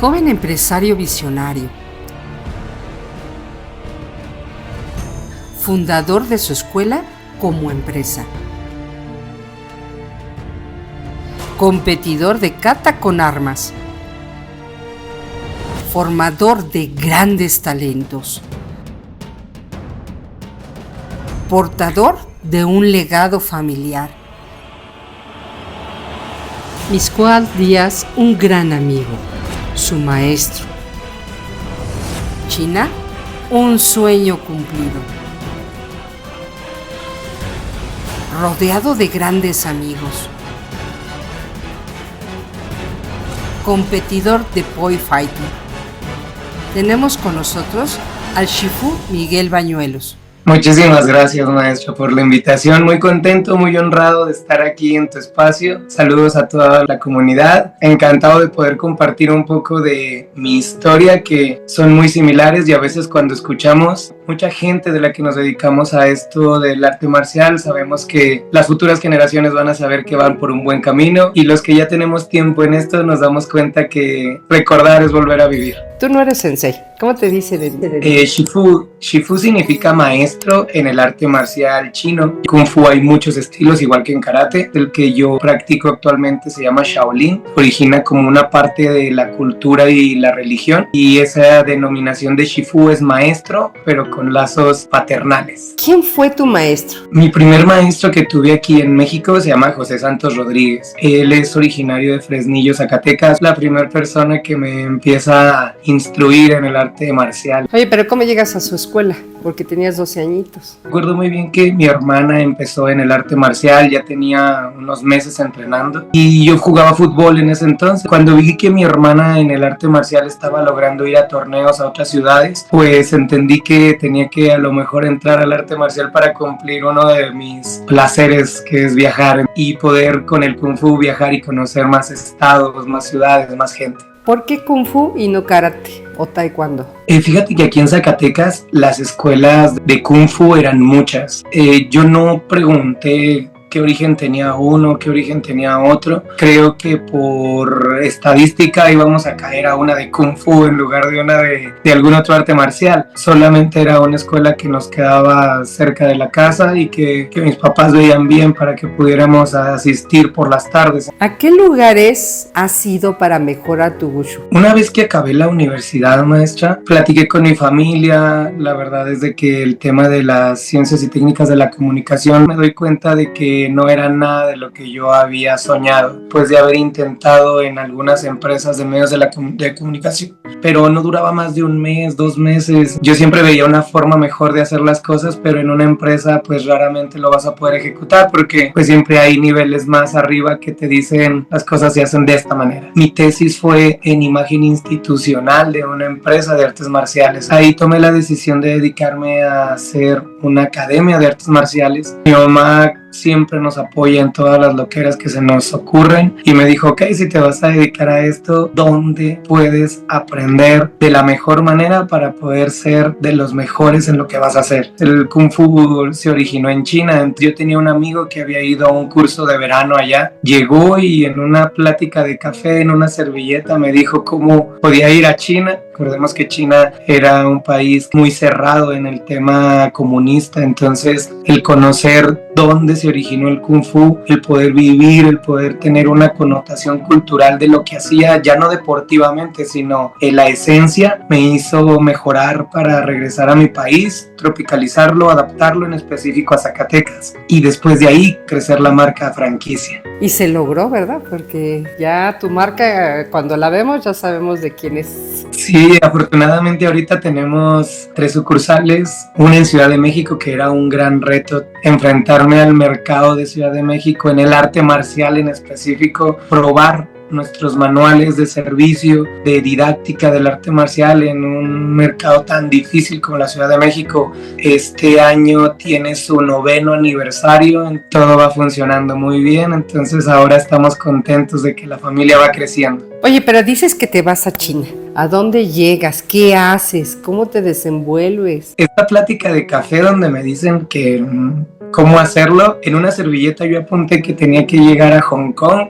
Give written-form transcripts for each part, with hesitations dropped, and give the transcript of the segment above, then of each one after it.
Joven empresario visionario, fundador de su escuela como empresa, competidor de kata con armas, formador de grandes talentos, portador de un legado familiar. Mixcoatl Díaz, un gran amigo, su maestro. China, un sueño cumplido. Rodeado de grandes amigos. Competidor de Poi Fighting. Tenemos con nosotros al Shifu Miguel Bañuelos. Muchísimas gracias, maestro, por la invitación. Muy contento, muy honrado de estar aquí en tu espacio. Saludos a toda la comunidad. Encantado de poder compartir un poco de mi historia, que son muy similares, y a veces cuando escuchamos mucha gente de la que nos dedicamos a esto del arte marcial, sabemos que las futuras generaciones van a saber que van por un buen camino, y los que ya tenemos tiempo en esto nos damos cuenta que recordar es volver a vivir. Tú no eres sensei. ¿Cómo te dice? Shifu significa maestro en el arte marcial chino. Kung Fu hay muchos estilos, igual que en karate. El que yo practico actualmente se llama Shaolin. Origina como una parte de la cultura y la religión. Y esa denominación de Shifu es maestro, pero con lazos paternales. ¿Quién fue tu maestro? Mi primer maestro que tuve aquí en México se llama José Santos Rodríguez. Él es originario de Fresnillo, Zacatecas. La primera persona que me empieza a instruir en el arte marcial. Oye, pero ¿cómo llegas a su escuela? Porque tenías 12 añitos. Recuerdo muy bien que mi hermana empezó en el arte marcial, ya tenía unos meses entrenando, y yo jugaba fútbol en ese entonces. Cuando vi que mi hermana en el arte marcial estaba logrando ir a torneos a otras ciudades, pues entendí que tenía que a lo mejor entrar al arte marcial para cumplir uno de mis placeres, que es viajar y poder con el Kung Fu viajar y conocer más estados, más ciudades, más gente. ¿Por qué Kung Fu y no karate o taekwondo? Fíjate que aquí en Zacatecas las escuelas de Kung Fu eran muchas. Yo no pregunté qué origen tenía uno, qué origen tenía otro. Creo que por estadística íbamos a caer a una de Kung Fu en lugar de una de algún otro arte marcial. Solamente era una escuela que nos quedaba cerca de la casa y que mis papás veían bien para que pudiéramos asistir por las tardes. ¿A qué lugares has ido para mejorar tu wushu? Una vez que acabé la universidad, maestra, platiqué con mi familia. La verdad es de que el tema de las ciencias y técnicas de la comunicación, me doy cuenta de que no era nada de lo que yo había soñado, pues de haber intentado en algunas empresas de medios de comunicación, pero no duraba más de un mes, 2 meses. Yo siempre veía una forma mejor de hacer las cosas, pero en una empresa pues raramente lo vas a poder ejecutar, porque pues siempre hay niveles más arriba que te dicen las cosas se hacen de esta manera. Mi tesis fue en imagen institucional de una empresa de artes marciales. Ahí tomé la decisión de dedicarme a hacer una academia de artes marciales. Mi mamá siempre nos apoya en todas las loqueras que se nos ocurren, y me dijo, ok, si te vas a dedicar a esto, ¿dónde puedes aprender de la mejor manera para poder ser de los mejores en lo que vas a hacer? El Kung Fu se originó en China. Yo tenía un amigo que había ido a un curso de verano allá, llegó y en una plática de café, en una servilleta, me dijo cómo podía ir a China. Recordemos que China era un país muy cerrado en el tema comunista, entonces el conocer dónde se originó el Kung Fu, el poder vivir, el poder tener una connotación cultural de lo que hacía, ya no deportivamente, sino en la esencia, me hizo mejorar para regresar a mi país, tropicalizarlo, adaptarlo en específico a Zacatecas, y después de ahí crecer la marca franquicia. Y se logró, ¿verdad? Porque ya tu marca, cuando la vemos, ya sabemos de quién es. Sí, afortunadamente ahorita tenemos 3 sucursales, una en Ciudad de México, que era un gran reto enfrentarme al mercado de Ciudad de México en el arte marcial en específico, probar nuestros manuales de servicio, de didáctica del arte marcial en un mercado tan difícil como la Ciudad de México. Este año tiene su 9º aniversario, todo va funcionando muy bien, entonces ahora estamos contentos de que la familia va creciendo. Oye, pero dices que te vas a China. ¿A dónde llegas? ¿Qué haces? ¿Cómo te desenvuelves? Esta plática de café donde me dicen que cómo hacerlo. En una servilleta yo apunté que tenía que llegar a Hong Kong,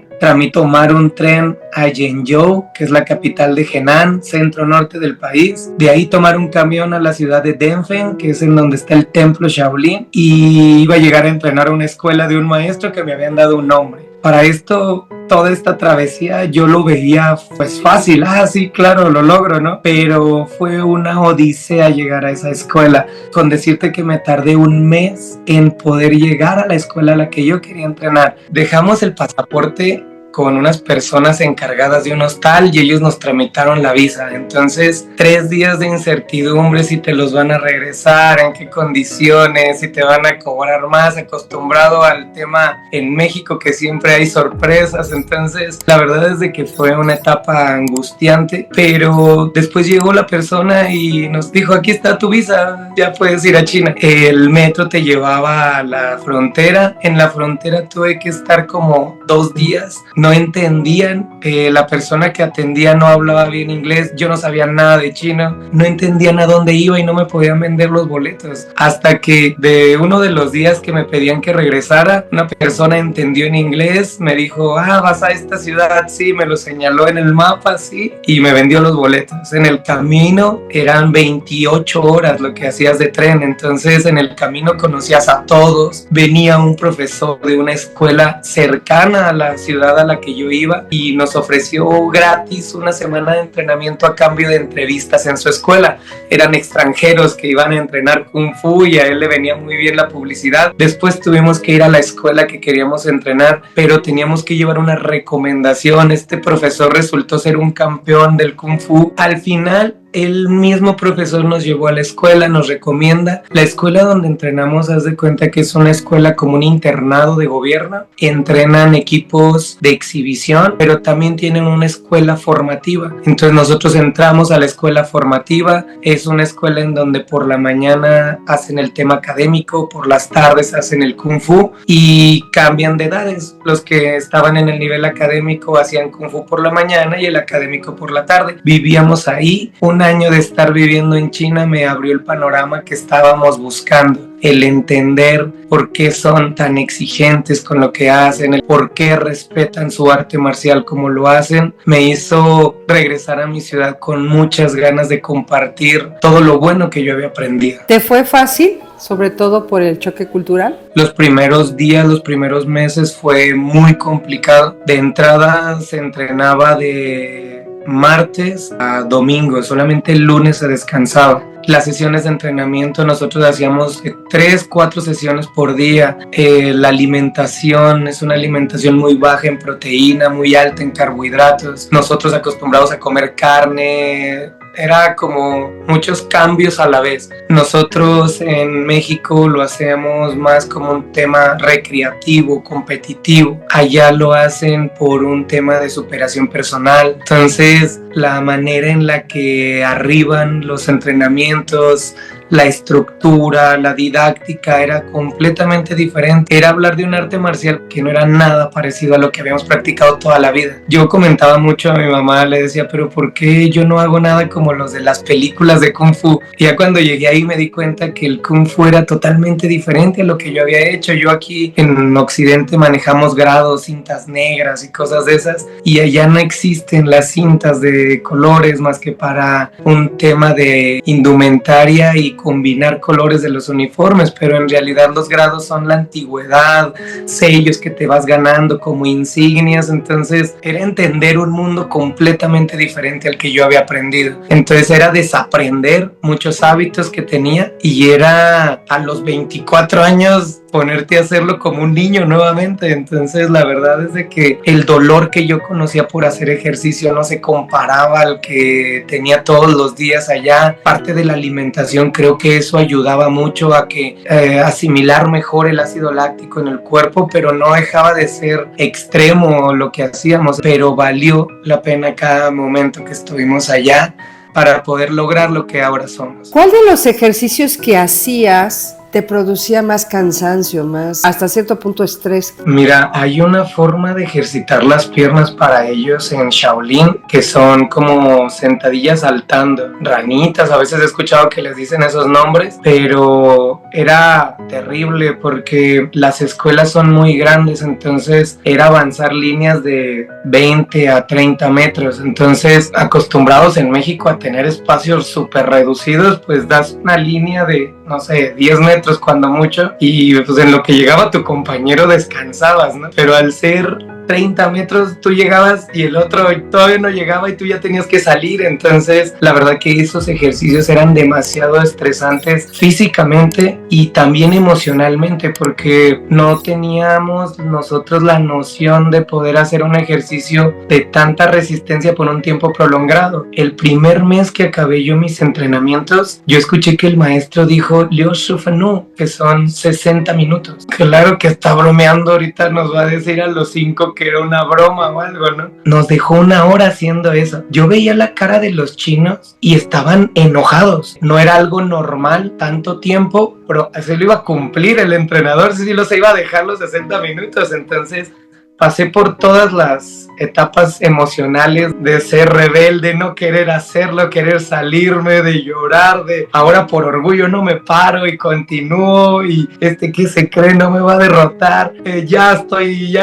tomar un tren a Zhengzhou, que es la capital de Henan, centro norte del país. De ahí tomar un camión a la ciudad de Denfen, que es en donde está el templo Shaolin, y iba a llegar a entrenar a una escuela de un maestro que me habían dado un nombre. Para esto, toda esta travesía yo lo veía pues fácil, sí, claro, lo logro, ¿no? Pero fue una odisea llegar a esa escuela, con decirte que me tardé un mes en poder llegar a la escuela a la que yo quería entrenar. Dejamos el pasaporte con unas personas encargadas de un hostal y ellos nos tramitaron la visa. Entonces, 3 días de incertidumbre si te los van a regresar, en qué condiciones, si te van a cobrar más, acostumbrado al tema en México que siempre hay sorpresas. Entonces, la verdad es de que fue una etapa angustiante, pero después llegó la persona y nos dijo, aquí está tu visa, ya puedes ir a China. El metro te llevaba a la frontera. En la frontera tuve que estar como 2 días. No entendían, la persona que atendía no hablaba bien inglés, yo no sabía nada de chino, no entendían a dónde iba y no me podían vender los boletos. Hasta que de uno de los días que me pedían que regresara, una persona entendió en inglés, me dijo, vas a esta ciudad, sí, me lo señaló en el mapa, sí, y me vendió los boletos. En el camino eran 28 horas lo que hacías de tren, entonces en el camino conocías a todos, venía un profesor de una escuela cercana a la ciudad a la que yo iba y nos ofreció gratis una semana de entrenamiento a cambio de entrevistas en su escuela. Eran extranjeros que iban a entrenar Kung Fu y a él le venía muy bien la publicidad. Después tuvimos que ir a la escuela que queríamos entrenar, pero teníamos que llevar una recomendación. Este profesor resultó ser un campeón del Kung Fu. Al final, el mismo profesor nos llevó a la escuela, nos recomienda. La escuela donde entrenamos, haz de cuenta que es una escuela como un internado de gobierno. Entrenan equipos de exhibición, pero también tienen una escuela formativa. Entonces nosotros entramos a la escuela formativa. Es una escuela en donde por la mañana hacen el tema académico, por las tardes hacen el Kung Fu y cambian de edades. Los que estaban en el nivel académico hacían Kung Fu por la mañana y el académico por la tarde. Vivíamos ahí. Un año de estar viviendo en China me abrió el panorama que estábamos buscando, el entender por qué son tan exigentes con lo que hacen, el por qué respetan su arte marcial como lo hacen. Me hizo regresar a mi ciudad con muchas ganas de compartir todo lo bueno que yo había aprendido. ¿Te fue fácil, sobre todo por el choque cultural? Los primeros días, los primeros meses fue muy complicado. De entrada se entrenaba de martes a domingo, solamente el lunes se descansaba. Las sesiones de entrenamiento nosotros hacíamos 3-4 sesiones por día. La alimentación es una alimentación muy baja en proteína, muy alta en carbohidratos. Nosotros acostumbrados a comer carne, era como muchos cambios a la vez. Nosotros en México lo hacemos más como un tema recreativo, competitivo. Allá lo hacen por un tema de superación personal. Entonces, la manera en la que arriban los entrenamientos, la estructura, la didáctica era completamente diferente. Era hablar de un arte marcial que no era nada parecido a lo que habíamos practicado toda la vida. Yo comentaba mucho a mi mamá, le decía, pero ¿por qué yo no hago nada como los de las películas de Kung Fu? Y ya cuando llegué ahí me di cuenta que el Kung Fu era totalmente diferente a lo que yo había hecho. Yo aquí en Occidente manejamos grados, cintas negras y cosas de esas, y allá no existen las cintas de colores más que para un tema de indumentaria y combinar colores de los uniformes, pero en realidad los grados son la antigüedad, sellos que te vas ganando como insignias. Entonces era entender un mundo completamente diferente al que yo había aprendido. Entonces era desaprender muchos hábitos que tenía y era a los 24 años ponerte a hacerlo como un niño nuevamente. Entonces la verdad es de que el dolor que yo conocía por hacer ejercicio no se comparaba al que tenía todos los días allá. Parte de la alimentación, creo que eso ayudaba mucho a que asimilar mejor el ácido láctico en el cuerpo, pero no dejaba de ser extremo lo que hacíamos, pero valió la pena cada momento que estuvimos allá para poder lograr lo que ahora somos. ¿Cuál de los ejercicios que hacías te producía más cansancio, más hasta cierto punto estrés? Mira, hay una forma de ejercitar las piernas para ellos en Shaolin que son como sentadillas saltando, ranitas. A veces he escuchado que les dicen esos nombres, pero era terrible porque las escuelas son muy grandes, entonces era avanzar líneas de 20 a 30 metros. Entonces, acostumbrados en México a tener espacios súper reducidos, pues das una línea de, no sé, 10 metros cuando mucho, y pues en lo que llegaba tu compañero descansabas, ¿no? Pero al ser 30 metros tú llegabas y el otro todavía no llegaba y tú ya tenías que salir. Entonces la verdad que esos ejercicios eran demasiado estresantes físicamente y también emocionalmente, porque no teníamos nosotros la noción de poder hacer un ejercicio de tanta resistencia por un tiempo prolongado. El primer mes que acabé yo mis entrenamientos, yo escuché que el maestro dijo Leo Shufanu, que son 60 minutos. Claro que está bromeando, ahorita nos va a decir a los 5 que era una broma o algo, ¿no? Nos dejó 1 hora haciendo eso. Yo veía la cara de los chinos y estaban enojados. No era algo normal tanto tiempo, pero se lo iba a cumplir el entrenador, sí los iba a dejar los 60 minutos. Entonces pasé por todas las etapas emocionales de ser rebelde, no querer hacerlo, querer salirme, de llorar, de ahora por orgullo no me paro y continúo, y que se cree no me va a derrotar, ya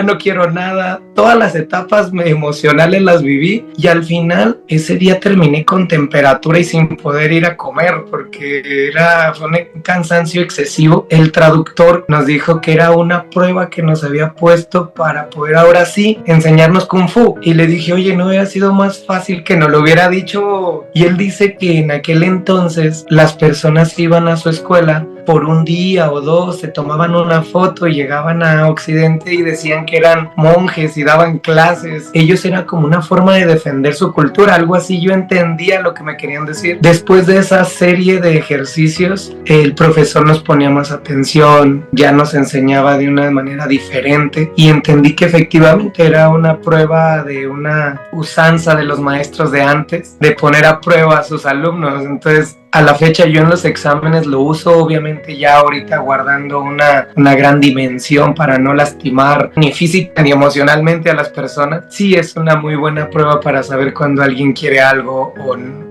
no quiero nada. Todas las etapas emocionales las viví y al final ese día terminé con temperatura y sin poder ir a comer porque fue un cansancio excesivo. El traductor nos dijo que era una prueba que nos había puesto para poder ahora sí enseñarnos Kung Fu, y le dije, oye, ¿no hubiera sido más fácil que nos lo hubiera dicho? Y él dice que en aquel entonces las personas iban a su escuela por 1 día o 2, se tomaban una foto y llegaban a Occidente y decían que eran monjes y daban clases. Ellos era como una forma de defender su cultura, algo así yo entendía lo que me querían decir. Después de esa serie de ejercicios, el profesor nos ponía más atención, ya nos enseñaba de una manera diferente y entendí que efectivamente era una prueba de una usanza de los maestros de antes, de poner a prueba a sus alumnos. Entonces, a la fecha yo en los exámenes lo uso, obviamente ya ahorita guardando una gran dimensión para no lastimar ni física ni emocionalmente a las personas. Sí, es una muy buena prueba para saber cuando alguien quiere algo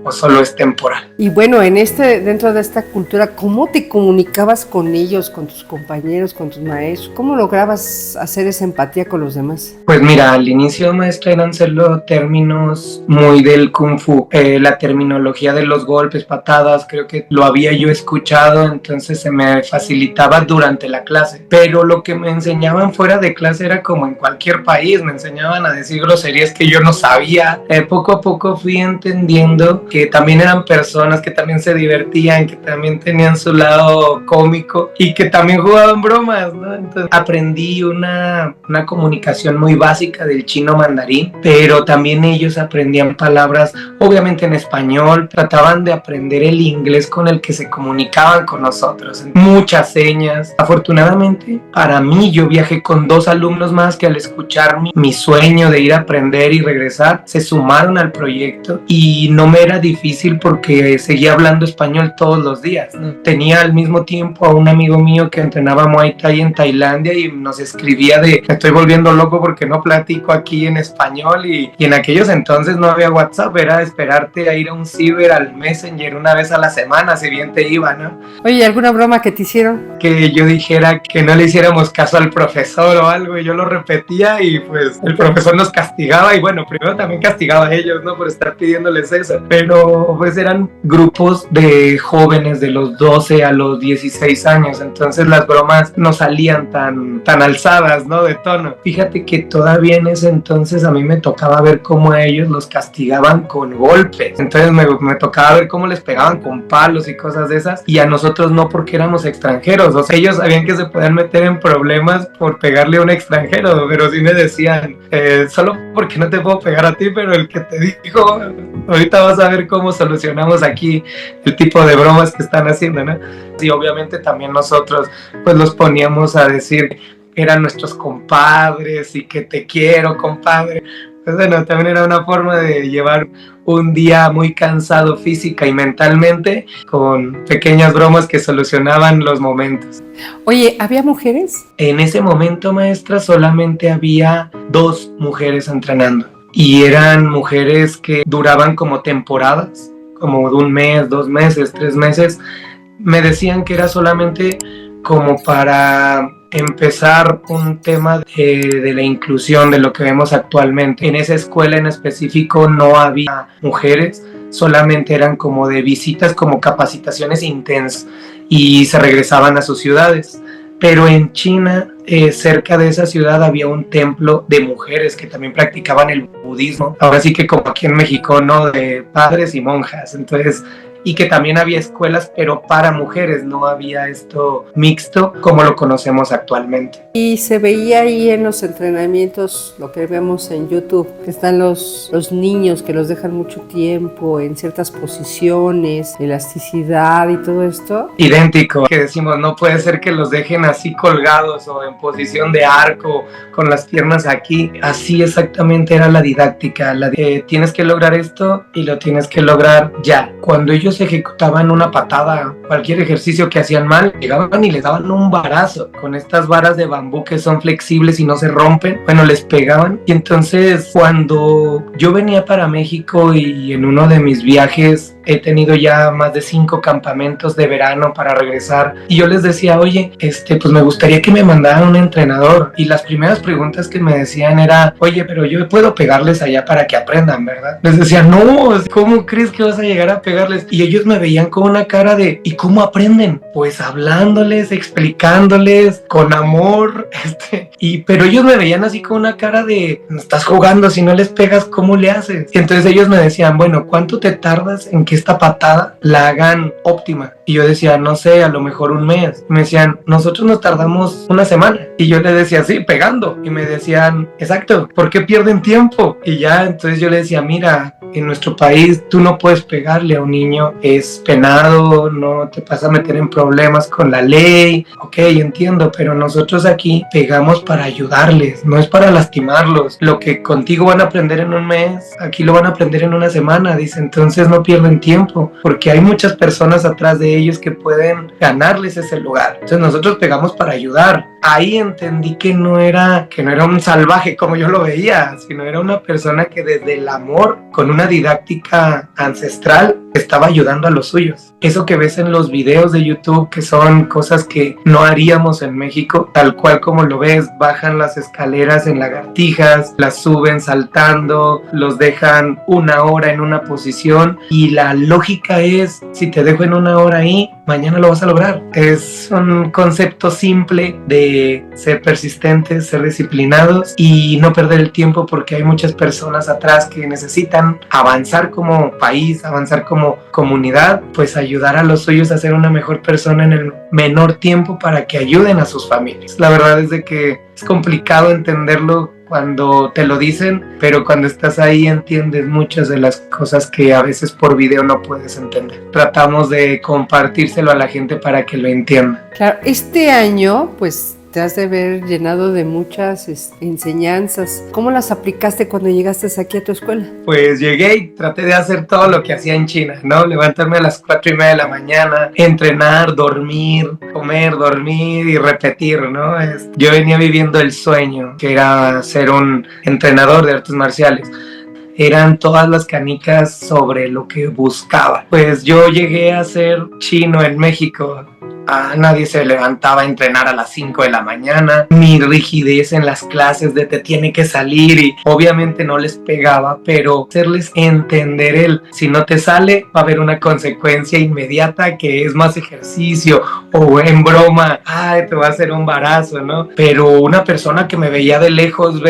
o solo es temporal. Y bueno, dentro de esta cultura, ¿cómo te comunicabas con ellos, con tus compañeros, con tus maestros? ¿Cómo lograbas hacer esa empatía con los demás? Pues mira, al inicio, maestra, eran solo términos muy del Kung Fu, la terminología de los golpes, patadas, creo que lo había yo escuchado, entonces se me facilitaba durante la clase, pero lo que me enseñaban fuera de clase era como en cualquier país, me enseñaban a decir groserías que yo no sabía. Poco a poco fui entendiendo que también eran personas que también se divertían, que también tenían su lado cómico y que también jugaban bromas, ¿no? Entonces aprendí una comunicación muy básica del chino mandarín, pero también ellos aprendían palabras obviamente en español, trataban de aprender el inglés con el que se comunicaban con nosotros, muchas señas. Afortunadamente para mí, yo viajé con 2 alumnos más que al escuchar mi sueño de ir a aprender y regresar, se sumaron al proyecto y no me era difícil porque seguía hablando español todos los días, ¿no? Tenía al mismo tiempo a un amigo mío que entrenaba Muay Thai en Tailandia y nos escribía de, me estoy volviendo loco porque no platico aquí en español, y en aquellos entonces no había WhatsApp, era esperarte a ir a un ciber al Messenger una vez a la semana, si bien te iba, ¿no? Oye, ¿alguna broma que te hicieron? Que yo dijera que no le hiciéramos caso al profesor o algo, y yo lo repetía y pues el profesor nos castigaba, y bueno, primero también castigaba a ellos, ¿no? Por estar pidiéndoles eso, pero pues eran grupos de jóvenes de los 12 a los 16 años, entonces las bromas no salían tan alzadas, ¿no? De tono. Fíjate que todavía en ese entonces a mí me tocaba ver cómo a ellos los castigaban con golpes, entonces me tocaba ver cómo les pegaban con palos y cosas de esas, y a nosotros no, porque éramos extranjeros. O sea, ellos sabían que se podían meter en problemas por pegarle a un extranjero, pero sí me decían, solo porque no te puedo pegar a ti, pero el que te dijo, ahorita vas a ver cómo solucionamos aquí el tipo de bromas que están haciendo, ¿no? Y obviamente también nosotros pues los poníamos a decir que eran nuestros compadres y que te quiero, compadre. Pues bueno, también era una forma de llevar un día muy cansado física y mentalmente, con pequeñas bromas que solucionaban los momentos. Oye, ¿había mujeres? En ese momento, maestra, solamente había 2 mujeres entrenando, y eran mujeres que duraban como temporadas, como de 1 mes, 2 meses, 3 meses. me decían que era solamente como para empezar un tema de la inclusión, de lo que vemos actualmente. En esa escuela en específico no había mujeres, solamente eran como de visitas, como capacitaciones intensas, y se regresaban a sus ciudades. Pero en China, cerca de esa ciudad, había un templo de mujeres que también practicaban el budismo. Ahora sí que como aquí en México, ¿no? De padres y monjas. Entonces, y que también había escuelas, pero para mujeres, no había esto mixto como lo conocemos actualmente. Y se veía ahí en los entrenamientos, lo que vemos en YouTube, que están los niños que los dejan mucho tiempo en ciertas posiciones, elasticidad y todo esto. Idéntico, que decimos, no puede ser que los dejen así colgados o en posición de arco, con las piernas aquí. Así exactamente era la didáctica, tienes que lograr esto y lo tienes que lograr ya. Cuando ellos ejecutaban una patada, cualquier ejercicio que hacían mal, llegaban y les daban un varazo con estas varas de bambú que son flexibles y no se rompen. Bueno, les pegaban. Y entonces cuando yo venía para México y en uno de mis viajes he tenido ya más de 5 campamentos de verano para regresar, y yo les decía, oye, pues me gustaría que me mandaran un entrenador, y las primeras preguntas que me decían era, oye, pero yo puedo pegarles allá para que aprendan, ¿verdad? Les decía, no, ¿cómo crees que vas a llegar a pegarles? Y ellos me veían con una cara de, ¿y cómo aprenden? Pues hablándoles, explicándoles, con amor, pero ellos me veían así con una cara de, estás jugando, si no les pegas, ¿cómo le haces? Y entonces ellos me decían, bueno, ¿cuánto te tardas en que esta patada la hagan óptima? Y yo decía, no sé, a lo mejor un mes. Y me decían, nosotros nos tardamos una semana. Y yo les decía, sí, pegando. Y me decían, exacto, ¿por qué pierden tiempo? Y ya, entonces yo les decía, mira, en nuestro país tú no puedes pegarle a un niño, es penado, no te vas a meter en problemas con la ley. Ok, entiendo, pero nosotros aquí pegamos para ayudarles, no es para lastimarlos. Lo que contigo van a aprender en un mes, aquí lo van a aprender en una semana, dice. Entonces no pierden tiempo, porque hay muchas personas atrás de ellos que pueden ganarles ese lugar. Entonces nosotros pegamos para ayudar. Ahí entendí que no era un salvaje como yo lo veía, sino era una persona que desde el amor, con una didáctica ancestral, estaba ayudando a los suyos. Eso que ves en los videos de YouTube, que son cosas que no haríamos en México, tal cual como lo ves, bajan las escaleras en lagartijas, las suben saltando, los dejan 1 hora en una posición, y la lógica es, si te dejo en 1 hora ahí, mañana lo vas a lograr. Es un concepto simple de ser persistentes, ser disciplinados y no perder el tiempo, porque hay muchas personas atrás que necesitan avanzar como país, avanzar como comunidad, pues ayudar a los suyos a ser una mejor persona en el menor tiempo para que ayuden a sus familias. La verdad es de que es complicado entenderlo cuando te lo dicen, pero cuando estás ahí entiendes muchas de las cosas que a veces por video no puedes entender. Tratamos de compartírselo a la gente para que lo entienda. Claro, este año pues te has de haber llenado de muchas enseñanzas. ¿Cómo las aplicaste cuando llegaste aquí a tu escuela? Pues llegué y traté de hacer todo lo que hacía en China, ¿no? Levantarme a las 4:30 de la mañana, entrenar, dormir, comer, dormir y repetir, ¿no? Yo venía viviendo el sueño, que era ser un entrenador de artes marciales. Eran todas las canicas sobre lo que buscaba. Pues yo llegué a ser chino en México. Nadie se levantaba a entrenar a las 5 de la mañana. Mi rigidez en las clases de te tiene que salir, y obviamente no les pegaba, pero hacerles entender si no te sale va a haber una consecuencia inmediata, que es más ejercicio, o en broma, te va a hacer un barazo, ¿no? Pero una persona que me veía de lejos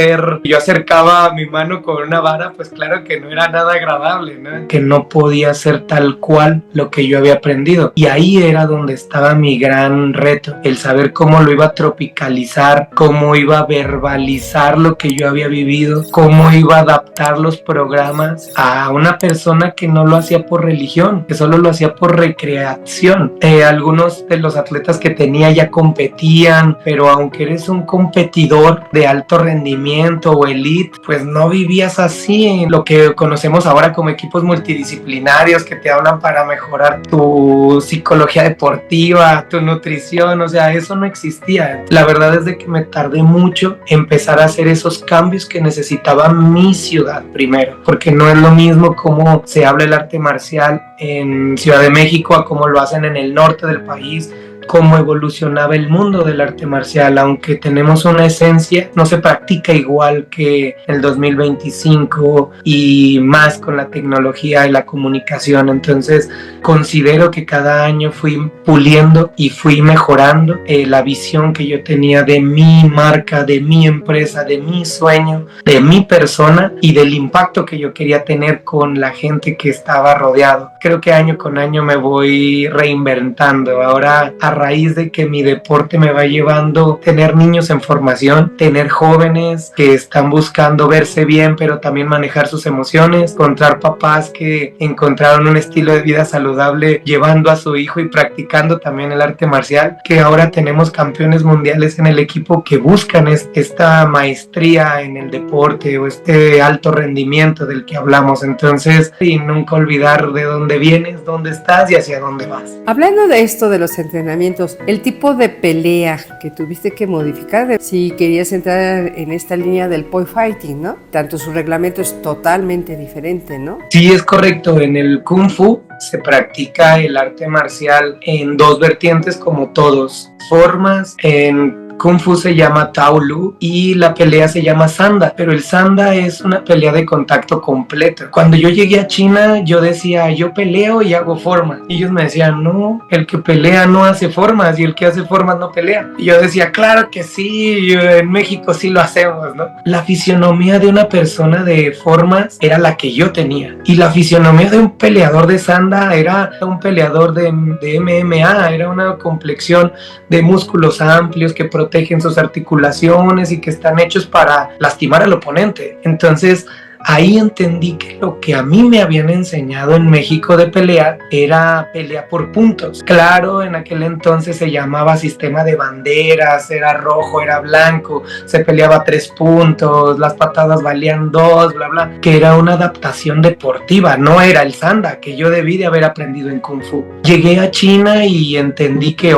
yo acercaba mi mano con una vara, pues claro que no era nada agradable, ¿no? Que no podía ser tal cual lo que yo había aprendido, y ahí era donde estaba mi gran reto, el saber cómo lo iba a tropicalizar, cómo iba a verbalizar lo que yo había vivido, cómo iba a adaptar los programas a una persona que no lo hacía por religión, que solo lo hacía por recreación. Algunos de los atletas que tenía ya competían, pero aunque eres un competidor de alto rendimiento o elite, pues no vivías así en lo que conocemos ahora como equipos multidisciplinarios que te hablan para mejorar tu psicología deportiva, cuida tu nutrición, o sea, eso no existía. La verdad es de que me tardé mucho en empezar a hacer esos cambios que necesitaba mi ciudad primero, porque no es lo mismo cómo se habla el arte marcial en Ciudad de México a cómo lo hacen en el norte del país, cómo evolucionaba el mundo del arte marcial. Aunque tenemos una esencia, no se practica igual que el 2025 y más con la tecnología y la comunicación. Entonces considero que cada año fui puliendo y fui mejorando la visión que yo tenía de mi marca, de mi empresa, de mi sueño, de mi persona y del impacto que yo quería tener con la gente que estaba rodeado. Creo que año con año me voy reinventando. Ahora, a raíz de que mi deporte me va llevando a tener niños en formación, tener jóvenes que están buscando verse bien pero también manejar sus emociones, encontrar papás que encontraron un estilo de vida saludable llevando a su hijo y practicando también el arte marcial, que ahora tenemos campeones mundiales en el equipo que buscan esta maestría en el deporte o este alto rendimiento del que hablamos. Entonces, y nunca olvidar de dónde vienes, dónde estás y hacia dónde vas. Hablando de esto de los entrenamientos, el tipo de pelea que tuviste que modificar si querías entrar en esta línea del Poi Fighting, ¿no? Tanto su reglamento es totalmente diferente, ¿no? Sí, es correcto. En el Kung Fu se practica el arte marcial en dos vertientes como todos. Formas, en Kung Fu se llama Tao Lu y la pelea se llama Sanda, pero el Sanda es una pelea de contacto completo. Cuando yo llegué a China, yo decía, yo peleo y hago formas. Y ellos me decían, no, el que pelea no hace formas y el que hace formas no pelea. Y yo decía, claro que sí, en México sí lo hacemos, ¿no? La fisionomía de una persona de formas era la que yo tenía. Y la fisionomía de un peleador de Sanda era un peleador de MMA, era una complexión de músculos amplios que protegen sus articulaciones y que están hechos para lastimar al oponente. Entonces ahí entendí que lo que a mí me habían enseñado en México de pelea era pelea por puntos. Claro, en aquel entonces se llamaba sistema de banderas, era rojo, era blanco, se peleaba 3 puntos, las patadas valían 2, bla bla, que era una adaptación deportiva, no era el Sanda que yo debí de haber aprendido en Kung Fu. Llegué a China y entendí que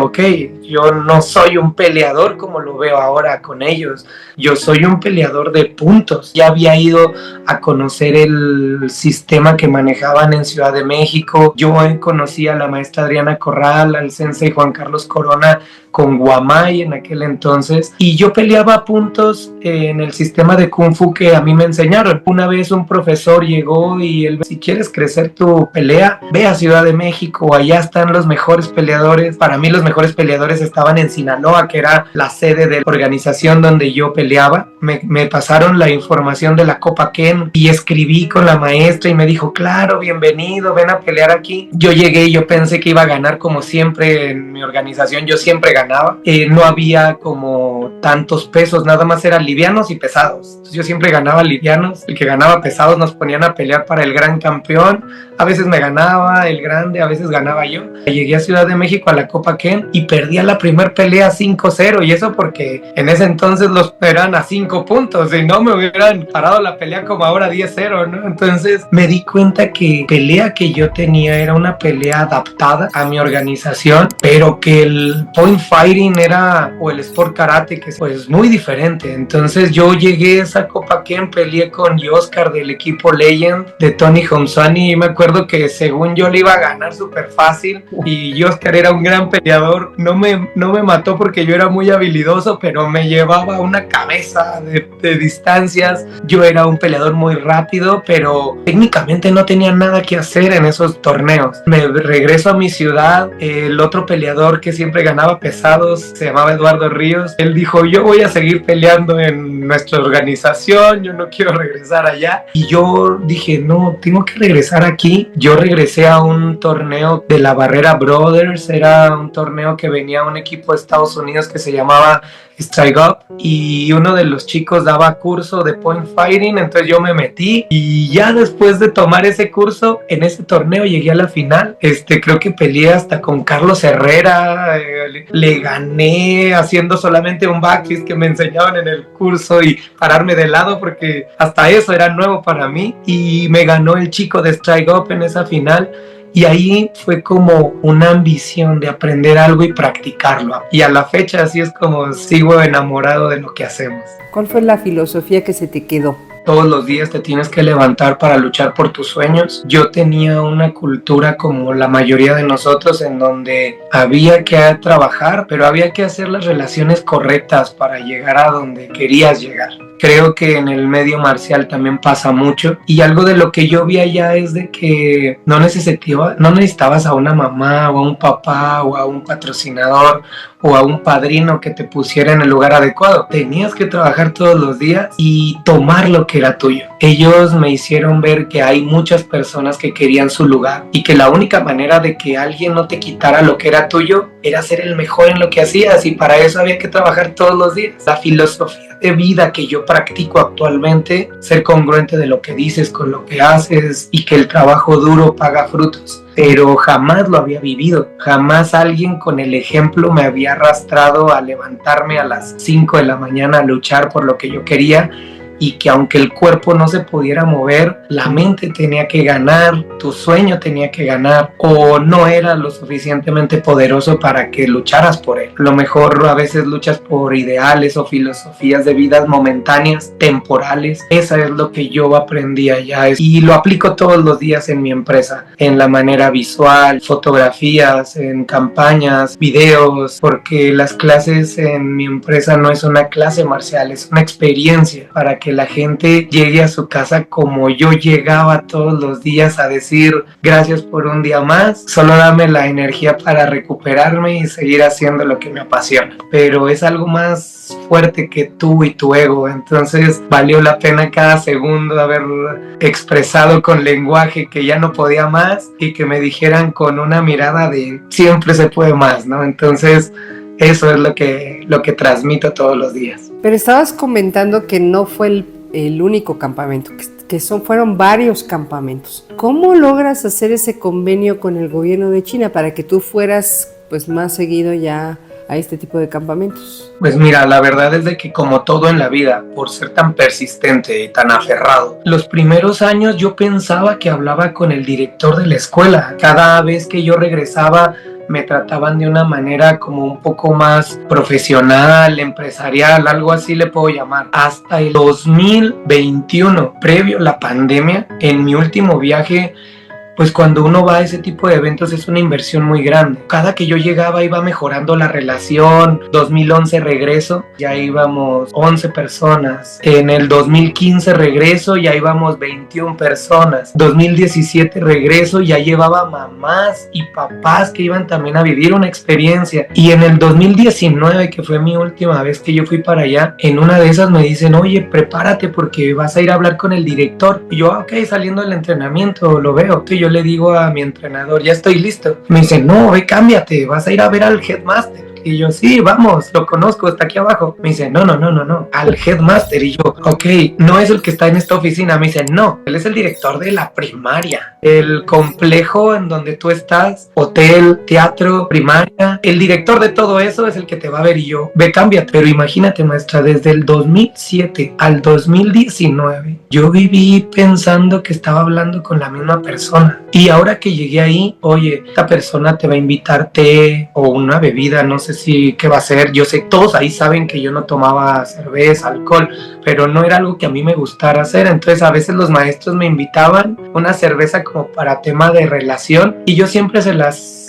yo no soy un peleador como lo veo ahora con ellos, yo soy un peleador de puntos. Ya había ido a conocer el sistema que manejaban en Ciudad de México, yo conocí a la maestra Adriana Corral, al sensei Juan Carlos Corona con Guamay en aquel entonces, y yo peleaba puntos en el sistema de Kung Fu que a mí me enseñaron. Una vez un profesor llegó y él, si quieres crecer tu pelea, ve a Ciudad de México, allá están los mejores peleadores. Para mí los mejores peleadores estaban en Sinaloa, que era la sede de la organización donde yo peleaba. Me pasaron la información de la Copa Ken y escribí con la maestra y me dijo, claro, bienvenido, ven a pelear aquí. Yo llegué y yo pensé que iba a ganar como siempre en mi organización, yo siempre ganaba. No había como tantos pesos, nada más eran livianos y pesados. Entonces yo siempre ganaba livianos, el que ganaba pesados nos ponían a pelear para el gran campeón. A veces me ganaba el grande, a veces ganaba yo. Llegué a Ciudad de México a la Copa Ken y perdía la primer pelea 5-0, y eso porque en ese entonces los eran a 5 puntos y no me hubieran parado la pelea como ahora 10-0, ¿no? Entonces me di cuenta que pelea que yo tenía era una pelea adaptada a mi organización, pero que el point fighting era, o el sport karate, que es pues muy diferente. Entonces yo llegué a esa Copa Ken, peleé con Oscar del equipo Legend de Tony Homsani y me acuerdo que según yo le iba a ganar súper fácil y Oscar era un gran peleador. No me mató porque yo era muy habilidoso, pero me llevaba una cabeza de distancias. Yo era un peleador muy rápido, pero técnicamente no tenía nada que hacer en esos torneos. Me regreso a mi ciudad, el otro peleador que siempre ganaba pesados se llamaba Eduardo Ríos. Él dijo, yo voy a seguir peleando en nuestra organización, yo no quiero regresar allá. Y yo dije, no, tengo que regresar aquí. Yo regresé a un torneo de la Barrera Brothers, era un torneo que venía un equipo de Estados Unidos que se llamaba Strike Up y uno de los chicos daba curso de point fighting, entonces yo me metí y ya después de tomar ese curso en ese torneo llegué a la final. Creo que peleé hasta con Carlos Herrera, le gané haciendo solamente un backfist que me enseñaban en el curso y pararme de lado porque hasta eso era nuevo para mí, y me ganó el chico de Strike Up en esa final. Y ahí fue como una ambición de aprender algo y practicarlo. Y a la fecha así es como sigo enamorado de lo que hacemos. ¿Cuál fue la filosofía que se te quedó? Todos los días te tienes que levantar para luchar por tus sueños. Yo tenía una cultura como la mayoría de nosotros en donde había que trabajar, pero había que hacer las relaciones correctas para llegar a donde querías llegar. Creo que en el medio marcial también pasa mucho, y algo de lo que yo vi allá es de que no necesitabas a una mamá o a un papá o a un patrocinador o a un padrino que te pusiera en el lugar adecuado. Tenías que trabajar todos los días y tomar lo que era tuyo. Ellos me hicieron ver que hay muchas personas que querían su lugar y que la única manera de que alguien no te quitara lo que era tuyo era ser el mejor en lo que hacías, y para eso había que trabajar todos los días. La filosofía de vida que yo practico actualmente, ser congruente de lo que dices con lo que haces y que el trabajo duro paga frutos. Pero jamás lo había vivido, jamás alguien con el ejemplo me había arrastrado a levantarme a las 5 de la mañana a luchar por lo que yo quería, y que aunque el cuerpo no se pudiera mover, la mente tenía que ganar, tu sueño tenía que ganar, o no era lo suficientemente poderoso para que lucharas por él. A lo mejor a veces luchas por ideales o filosofías de vidas momentáneas, temporales. Eso es lo que yo aprendí allá y lo aplico todos los días en mi empresa, en la manera visual, fotografías, en campañas, videos, porque las clases en mi empresa no es una clase marcial, es una experiencia para que la gente llegue a su casa como yo llegaba todos los días, a decir gracias por un día más, solo dame la energía para recuperarme y seguir haciendo lo que me apasiona. Pero es algo más fuerte que tú y tu ego, entonces valió la pena cada segundo haber expresado con lenguaje que ya no podía más y que me dijeran con una mirada de siempre se puede más, ¿no? Entonces eso es lo que transmito todos los días. Pero estabas comentando que no fue el único campamento, fueron varios campamentos. ¿Cómo logras hacer ese convenio con el gobierno de China para que tú fueras pues más seguido ya a este tipo de campamentos? Pues mira, la verdad es de que como todo en la vida, por ser tan persistente y tan aferrado, los primeros años yo pensaba que hablaba con el director de la escuela. Cada vez que yo regresaba me trataban de una manera como un poco más profesional, empresarial, algo así le puedo llamar. Hasta el 2021, previo a la pandemia, en mi último viaje, pues cuando uno va a ese tipo de eventos es una inversión muy grande. Cada que yo llegaba iba mejorando la relación. 2011 regreso, ya íbamos 11 personas. En el 2015 regreso, ya íbamos 21 personas. 2017 regreso, ya llevaba mamás y papás que iban también a vivir una experiencia. Y en el 2019, que fue mi última vez que yo fui para allá, en una de esas me dicen, oye, prepárate porque vas a ir a hablar con el director. Y yo, ok, saliendo del entrenamiento, lo veo. Y yo le digo a mi entrenador, ya estoy listo. Me dice, no, ve, cámbiate, vas a ir a ver al headmaster. Y yo, sí, vamos, lo conozco, está aquí abajo. Me dice, no, al headmaster. Y yo, ok, no es el que está en esta oficina. Me dice, no, él es el director de la primaria. El complejo en donde tú estás, hotel, teatro, primaria, el director de todo eso es el que te va a ver. Y yo, ve, cámbiate. Pero imagínate, maestra, desde el 2007 al 2019, yo viví pensando que estaba hablando con la misma persona. Y ahora que llegué ahí, oye, esta persona te va a invitar té o una bebida, no sé si qué va a hacer. Yo sé, todos ahí saben que yo no tomaba cerveza, alcohol, pero no era algo que a mí me gustara hacer. Entonces a veces los maestros me invitaban una cerveza como para tema de relación y yo siempre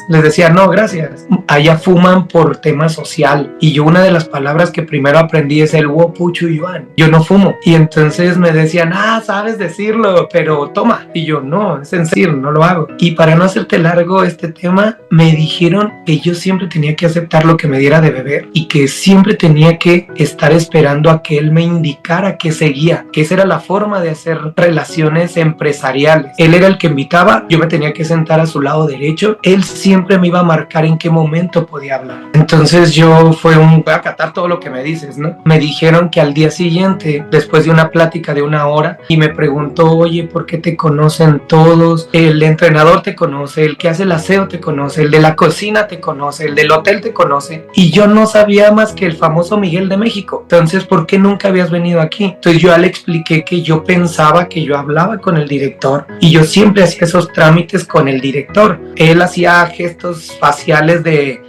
les decía, no, gracias. Allá fuman por tema social y yo una de las palabras que primero aprendí es el wo puchu yuan. Yo no fumo. Y entonces me decían, sabes decirlo, pero toma. Y yo, no, es en serio, no lo hago. Y para no hacerte largo este tema, me dijeron que yo siempre tenía que aceptar lo que me diera de beber y que siempre tenía que estar esperando a que él me indicara qué seguía, que esa era la forma de hacer relaciones empresariales. Él era el que invitaba, yo me tenía que sentar a su lado derecho, él siempre siempre me iba a marcar en qué momento podía hablar. Entonces voy a acatar todo lo que me dices, ¿no? Me dijeron que al día siguiente, después de una plática de 1 hora, y me preguntó, oye, ¿por qué te conocen todos? El entrenador te conoce, el que hace el aseo te conoce, el de la cocina te conoce, el del hotel te conoce, y yo no sabía más que el famoso Miguel de México. Entonces, ¿por qué nunca habías venido aquí? Entonces yo le expliqué que yo pensaba que yo hablaba con el director y yo siempre hacía esos trámites con el director. Él hacía gestos faciales de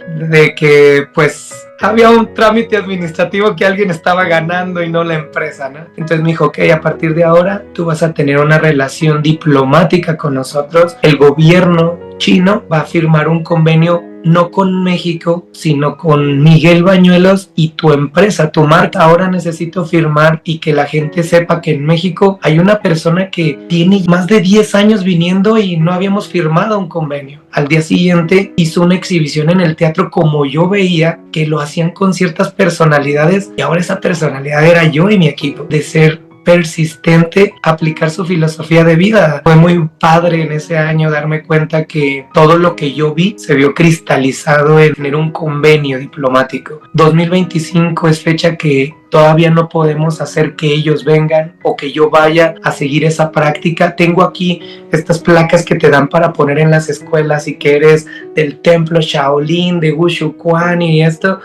que pues había un trámite administrativo que alguien estaba ganando y no la empresa, ¿no? Entonces me dijo, ok, a partir de ahora tú vas a tener una relación diplomática con nosotros. El gobierno chino va a firmar un convenio no con México, sino con Miguel Bañuelos y tu empresa, tu marca. Ahora necesito firmar y que la gente sepa que en México hay una persona que tiene más de 10 años viniendo y no habíamos firmado un convenio. Al día siguiente hizo una exhibición en el teatro como yo veía que lo hacían con ciertas personalidades y ahora esa personalidad era yo y mi equipo, de ser persistente, aplicar su filosofía de vida. Fue muy padre en ese año darme cuenta que todo lo que yo vi se vio cristalizado en tener un convenio diplomático. 2025 es fecha que todavía no podemos hacer que ellos vengan o que yo vaya a seguir esa práctica. Tengo aquí estas placas que te dan para poner en las escuelas y que eres del templo Shaolin, de Wushu Quan y esto.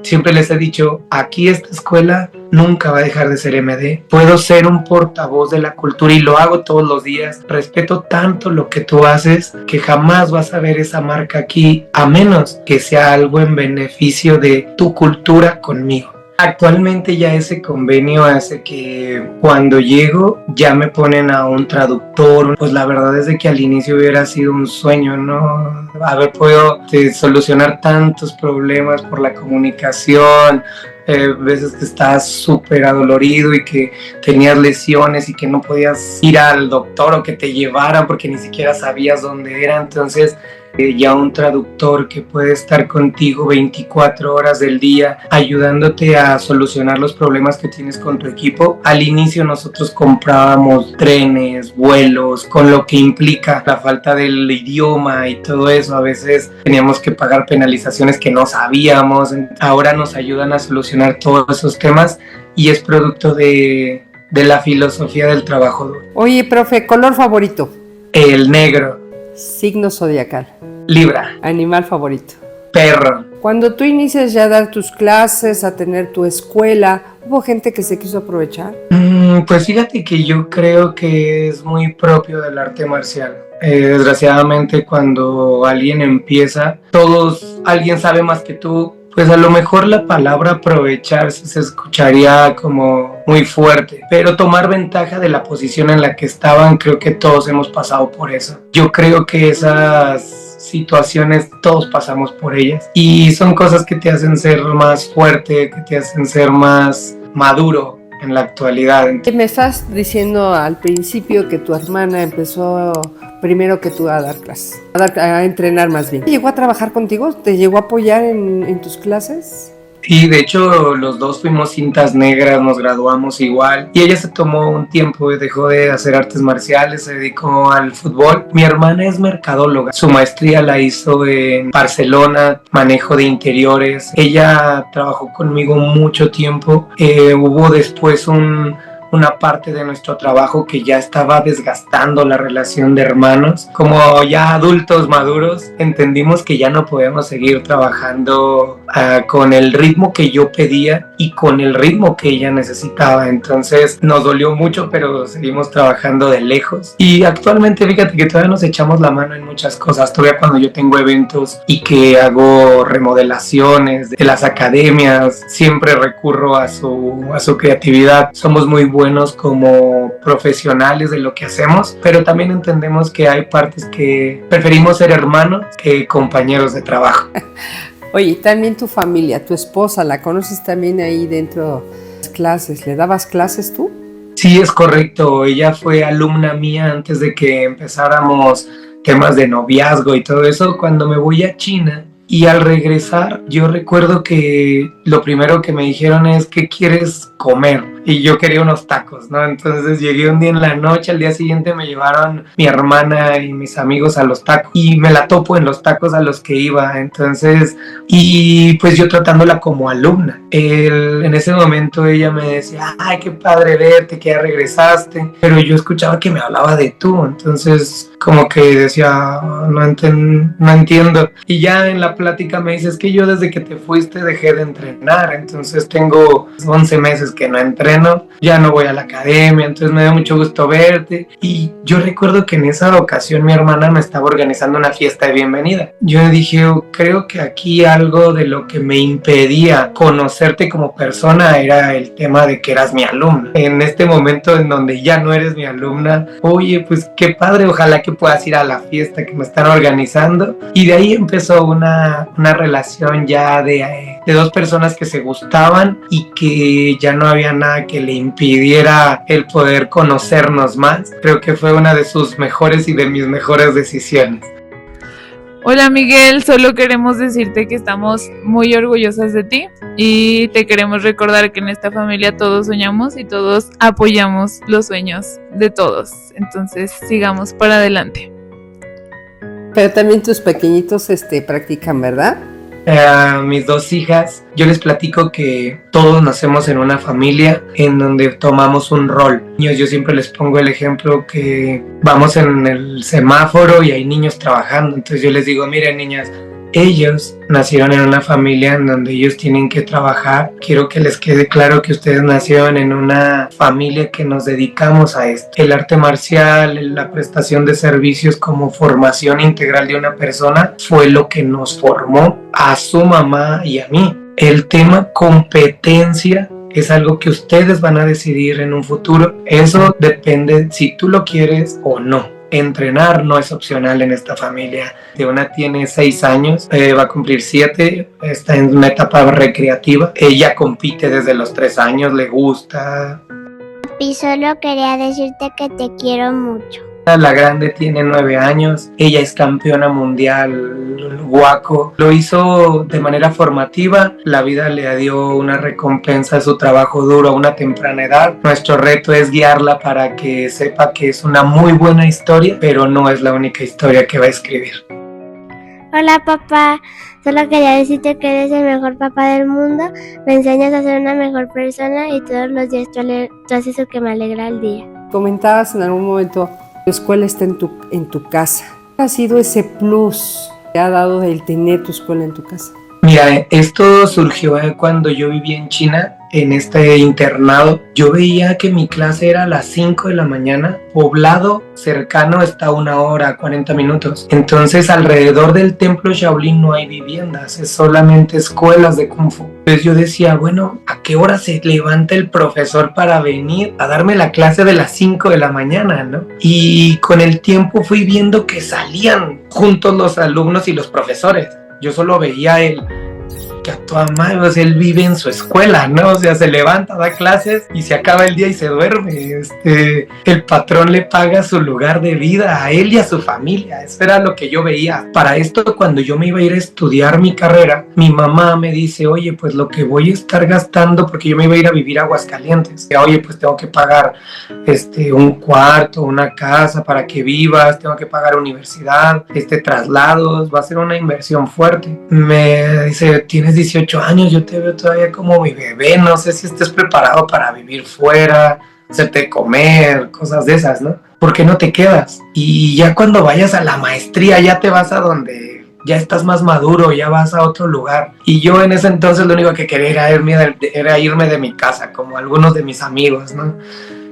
Siempre les he dicho, aquí esta escuela nunca va a dejar de ser MD. Puedo ser un portavoz de la cultura y lo hago todos los días. Respeto tanto lo que tú haces que jamás vas a ver esa marca aquí, a menos que sea algo en beneficio de tu cultura conmigo. Actualmente ya ese convenio hace que cuando llego ya me ponen a un traductor. Pues la verdad es de que al inicio hubiera sido un sueño, ¿no? Haber podido solucionar tantos problemas por la comunicación, veces que estás súper adolorido y que tenías lesiones y que no podías ir al doctor o que te llevaran porque ni siquiera sabías dónde era. Entonces ya un traductor que puede estar contigo 24 horas del día ayudándote a solucionar los problemas que tienes con tu equipo. Al inicio nosotros comprábamos trenes, vuelos, con lo que implica la falta del idioma y todo eso. A veces teníamos que pagar penalizaciones que no sabíamos. Ahora nos ayudan a solucionar todos esos temas y es producto de la filosofía del trabajo duro. Oye, profe, ¿color favorito? El negro. Signo zodiacal. Libra. Animal favorito. Perro. Cuando tú inicias ya a dar tus clases, a tener tu escuela, ¿hubo gente que se quiso aprovechar? Pues fíjate que yo creo que es muy propio del arte marcial. Desgraciadamente cuando alguien empieza, alguien sabe más que tú. Pues a lo mejor la palabra aprovecharse se escucharía como muy fuerte, pero tomar ventaja de la posición en la que estaban, creo que todos hemos pasado por eso. Yo creo que esas situaciones todos pasamos por ellas y son cosas que te hacen ser más fuerte, que te hacen ser más maduro en la actualidad. Me estás diciendo al principio que tu hermana empezó primero que tú a dar clases, a entrenar más bien. ¿Llegó a trabajar contigo? ¿Te llegó a apoyar en tus clases? Sí, de hecho los dos fuimos cintas negras, nos graduamos igual y ella se tomó un tiempo, dejó de hacer artes marciales, se dedicó al fútbol. Mi hermana es mercadóloga, su maestría la hizo en Barcelona, manejo de interiores. Ella trabajó conmigo mucho tiempo, hubo después una parte de nuestro trabajo que ya estaba desgastando la relación de hermanos. Como ya adultos maduros, entendimos que ya no podíamos seguir trabajando con el ritmo que yo pedía y con el ritmo que ella necesitaba. Entonces nos dolió mucho, pero seguimos trabajando de lejos. Y actualmente fíjate que todavía nos echamos la mano en muchas cosas. Todavía cuando yo tengo eventos y que hago remodelaciones de las academias, siempre recurro a su creatividad. Somos muy buenos como profesionales de lo que hacemos, pero también entendemos que hay partes que preferimos ser hermanos que compañeros de trabajo. Oye, también tu familia, tu esposa, ¿la conoces también ahí dentro de las clases? ¿Le dabas clases tú? Sí, es correcto. Ella fue alumna mía antes de que empezáramos temas de noviazgo y todo eso. Cuando me voy a China y al regresar, yo recuerdo que lo primero que me dijeron es ¿qué quieres comer? y yo quería unos tacos, ¿no? Entonces llegué un día en la noche, al día siguiente me llevaron mi hermana y mis amigos a los tacos y me la topo en los tacos a los que iba, entonces, y pues yo tratándola como alumna. En ese momento ella me decía, ay, qué padre verte, que ya regresaste, pero yo escuchaba que me hablaba de tú, entonces como que decía, no entiendo. Y ya en la plática me dice, es que yo desde que te fuiste dejé de entrenar, entonces tengo 11 meses que no entreno, ya no voy a la academia, entonces me da mucho gusto verte. Y yo recuerdo que en esa ocasión mi hermana me estaba organizando una fiesta de bienvenida. Yo dije, creo que aquí algo de lo que me impedía conocerte como persona era el tema de que eras mi alumna. En este momento en donde ya no eres mi alumna, oye, pues qué padre, ojalá que puedas ir a la fiesta que me están organizando. Y de ahí empezó una relación ya de dos personas que se gustaban y que ya no había nada que le impidiera el poder conocernos más. Creo que fue una de sus mejores y de mis mejores decisiones. Hola Miguel, solo queremos decirte que estamos muy orgullosas de ti y te queremos recordar que en esta familia todos soñamos y todos apoyamos los sueños de todos. Entonces sigamos para adelante. Pero también tus pequeñitos practican, ¿verdad? Mis dos hijas, yo les platico que todos nacemos en una familia en donde tomamos un rol. Yo siempre les pongo el ejemplo que vamos en el semáforo y hay niños trabajando. Entonces yo les digo, miren niñas, ellos nacieron en una familia en donde ellos tienen que trabajar. Quiero que les quede claro que ustedes nacieron en una familia que nos dedicamos a esto. El arte marcial, la prestación de servicios como formación integral de una persona fue lo que nos formó a su mamá y a mí. El tema competencia es algo que ustedes van a decidir en un futuro. Eso depende si tú lo quieres o no. Entrenar no es opcional en esta familia. Una tiene 6 años, va a cumplir 7, está en una etapa recreativa. Ella compite desde los 3 años, le gusta. Y solo quería decirte que te quiero mucho. La grande tiene 9 años, ella es campeona mundial Waco, lo hizo de manera formativa, la vida le dio una recompensa a su trabajo duro a una temprana edad. Nuestro reto es guiarla para que sepa que es una muy buena historia, pero no es la única historia que va a escribir. Hola papá, solo quería decirte que eres el mejor papá del mundo, me enseñas a ser una mejor persona y todos los días tú haces lo que me alegra el día. Comentabas en algún momento, tu escuela está en tu casa. ¿Qué ha sido ese plus que ha dado el tener tu escuela en tu casa? Mira, esto surgió cuando yo vivía en China, en este internado. Yo veía que mi clase era a las 5 de la mañana, poblado cercano está a 1 hora, 40 minutos. Entonces alrededor del templo Shaolin no hay viviendas, es solamente escuelas de Kung Fu. Entonces yo decía, bueno, ¿a qué hora se levanta el profesor para venir a darme la clase de las 5 de la mañana, no? Y con el tiempo fui viendo que salían juntos los alumnos y los profesores. Yo solo veía que a toda madre, pues él vive en su escuela, ¿no? O sea, se levanta, da clases y se acaba el día y se duerme. El patrón le paga su lugar de vida a él y a su familia. Eso era lo que yo veía. Para esto, cuando yo me iba a ir a estudiar mi carrera, mi mamá me dice, oye, pues lo que voy a estar gastando, porque yo me iba a ir a vivir a Aguascalientes. Oye, pues tengo que pagar un cuarto, una casa para que vivas, tengo que pagar universidad, traslados, va a ser una inversión fuerte. Me dice, tienes 18 años, yo te veo todavía como mi bebé, no sé si estés preparado para vivir fuera, hacerte comer, cosas de esas, ¿no? ¿Por qué no te quedas? Y ya cuando vayas a la maestría ya te vas a donde ya estás más maduro, ya vas a otro lugar. Y yo en ese entonces lo único que quería era irme de mi casa, como algunos de mis amigos, ¿no?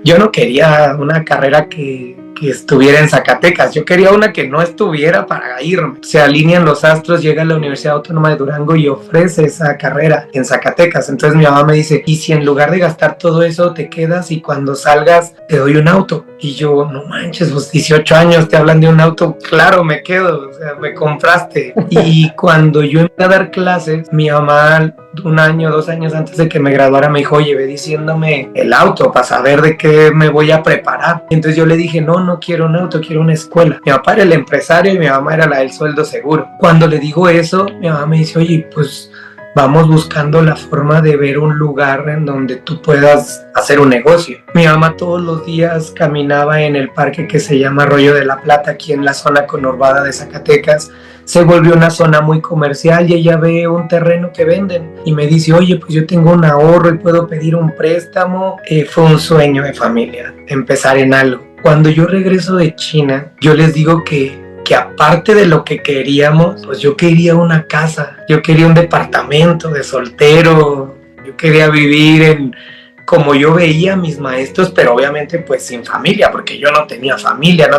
Yo no quería una carrera que estuviera en Zacatecas, yo quería una que no estuviera para irme. Se alinean los astros, llega a la Universidad Autónoma de Durango y ofrece esa carrera en Zacatecas. Entonces mi mamá me dice, ¿y si en lugar de gastar todo eso te quedas y cuando salgas te doy un auto? Y yo, no manches, pues 18 años te hablan de un auto, claro, me quedo, o sea, me compraste. Y cuando yo empecé a dar clases, mi mamá 1 año, 2 años antes de que me graduara me dijo, oye, ve diciéndome el auto para saber de qué me voy a preparar. Entonces yo le dije, no quiero un auto, quiero una escuela. Mi papá era el empresario y mi mamá era la del sueldo seguro. Cuando le digo eso, mi mamá me dice, oye, pues vamos buscando la forma de ver un lugar en donde tú puedas hacer un negocio. Mi mamá todos los días caminaba en el parque que se llama Arroyo de la Plata, aquí en la zona conurbada de Zacatecas. Se volvió una zona muy comercial y ella ve un terreno que venden y me dice, oye, pues yo tengo un ahorro y puedo pedir un préstamo. Fue un sueño de familia, empezar en algo. Cuando yo regreso de China, yo les digo que aparte de lo que queríamos, pues yo quería una casa, yo quería un departamento de soltero, yo quería vivir como yo veía a mis maestros, pero obviamente pues sin familia, porque yo no tenía familia,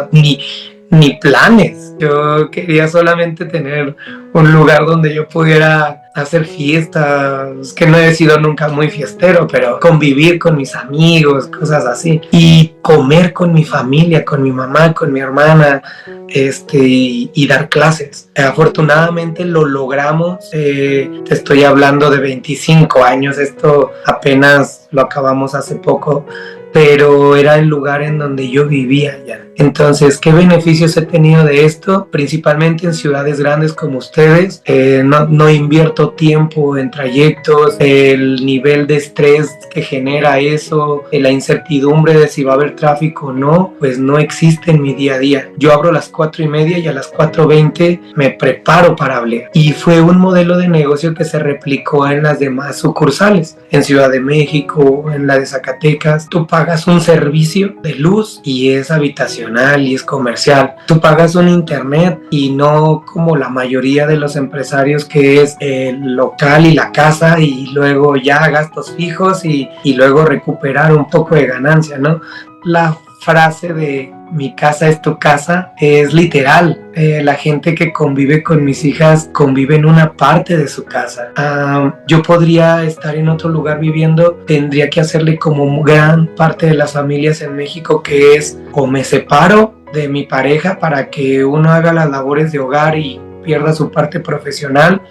ni planes. Yo quería solamente tener un lugar donde yo pudiera hacer fiestas, que no he sido nunca muy fiestero, pero convivir con mis amigos, cosas así, y comer con mi familia, con mi mamá, con mi hermana, y dar clases. Afortunadamente lo logramos. Te estoy hablando de 25 años, esto apenas lo acabamos hace poco, pero era el lugar en donde yo vivía ya. Entonces, ¿qué beneficios he tenido de esto? Principalmente en ciudades grandes como ustedes. No invierto tiempo en trayectos, el nivel de estrés que genera eso, la incertidumbre de si va a haber tráfico o no, pues no existe en mi día a día. Yo abro a las 4:30 y a las 4:20 me preparo para hablar. Y fue un modelo de negocio que se replicó en las demás sucursales. En Ciudad de México, en la de Zacatecas, tú pagas un servicio de luz y es habitacional y es comercial. Tú pagas un internet y no como la mayoría de los empresarios, que es el local y la casa y luego ya gastos fijos y luego recuperar un poco de ganancia, ¿no? La frase de mi casa es tu casa es literal. La gente que convive con mis hijas convive en una parte de su casa. Yo podría estar en otro lugar viviendo, tendría que hacerle como gran parte de las familias en México, que es o me separo de mi pareja para que uno haga las labores de hogar y pierda su parte profesional,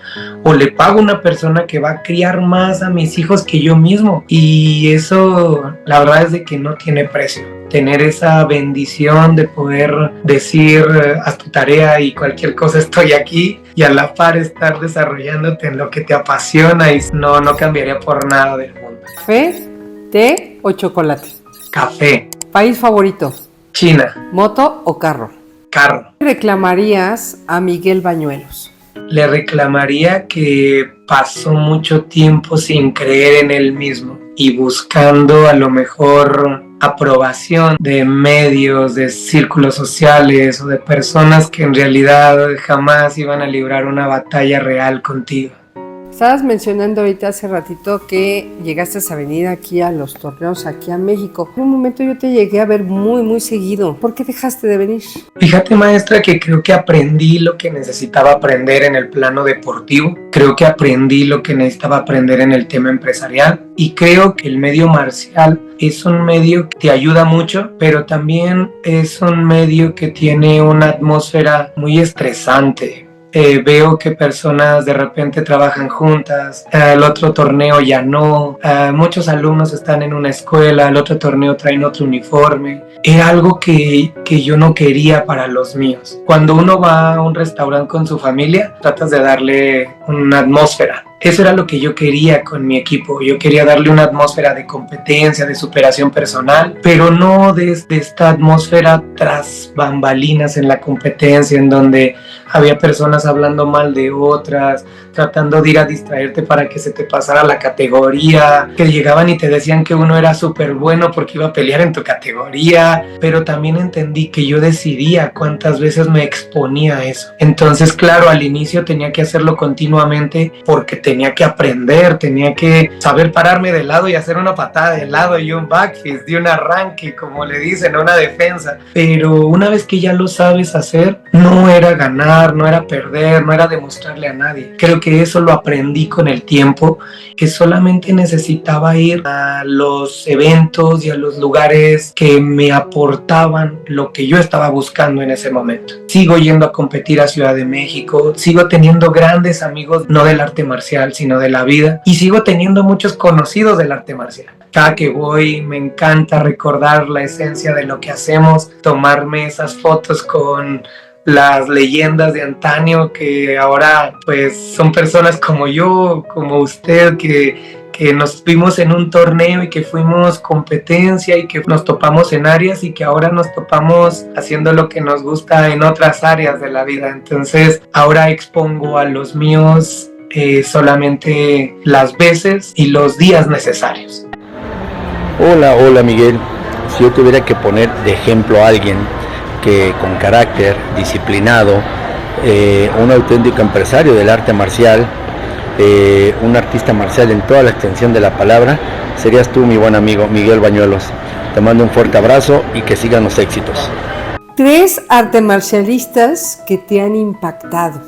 o le pago a una persona que va a criar más a mis hijos que yo mismo. Y eso, la verdad es de que no tiene precio. Tener esa bendición de poder decir, haz tu tarea y cualquier cosa estoy aquí, y a la par estar desarrollándote en lo que te apasiona, y no cambiaría por nada del mundo. ¿Café, té o chocolate? Café. ¿País favorito? China. ¿Moto o carro? Carro. ¿Qué reclamarías a Miguel Bañuelos? Le reclamaría que pasó mucho tiempo sin creer en él mismo y buscando a lo mejor aprobación de medios, de círculos sociales o de personas que en realidad jamás iban a librar una batalla real contigo. Estabas mencionando ahorita hace ratito que llegaste a venir aquí a los torneos, aquí a México. En un momento yo te llegué a ver muy, muy seguido. ¿Por qué dejaste de venir? Fíjate, maestra, que creo que aprendí lo que necesitaba aprender en el plano deportivo. Creo que aprendí lo que necesitaba aprender en el tema empresarial. Y creo que el medio marcial es un medio que te ayuda mucho, pero también es un medio que tiene una atmósfera muy estresante. Veo que personas de repente trabajan juntas, el otro torneo ya no, muchos alumnos están en una escuela, el otro torneo traen otro uniforme. Era algo que yo no quería para los míos. Cuando uno va a un restaurante con su familia, tratas de darle una atmósfera. Eso era lo que yo quería con mi equipo. Yo quería darle una atmósfera de competencia, de superación personal, pero no desde esta atmósfera tras bambalinas en la competencia, en donde había personas hablando mal de otras, tratando de ir a distraerte para que se te pasara la categoría, que llegaban y te decían que uno era súper bueno porque iba a pelear en tu categoría, pero también entendí que yo decidía cuántas veces me exponía a eso. Entonces, claro, al inicio tenía que hacerlo continuamente porque tenía que aprender, tenía que saber pararme de lado y hacer una patada de lado y un backfist y un arranque, como le dicen, una defensa. Pero una vez que ya lo sabes hacer, no era ganar, no era perder, no era demostrarle a nadie. Creo que eso lo aprendí con el tiempo, que solamente necesitaba ir a los eventos y a los lugares que me aportaban lo que yo estaba buscando en ese momento. Sigo yendo a competir a Ciudad de México, sigo teniendo grandes amigos, no del arte marcial, sino de la vida, y sigo teniendo muchos conocidos del arte marcial. Cada que voy me encanta recordar la esencia de lo que hacemos, tomarme esas fotos con las leyendas de antaño que ahora pues son personas como yo, como usted, que nos vimos en un torneo y que fuimos competencia y que nos topamos en áreas y que ahora nos topamos haciendo lo que nos gusta en otras áreas de la vida. Entonces ahora expongo a los míos solamente las veces y los días necesarios. Hola Miguel, si yo tuviera que poner de ejemplo a alguien que con carácter, disciplinado, un auténtico empresario del arte marcial, un artista marcial en toda la extensión de la palabra, serías tú, mi buen amigo Miguel Bañuelos. Te mando un fuerte abrazo y que sigan los éxitos. 3 artes marcialistas que te han impactado.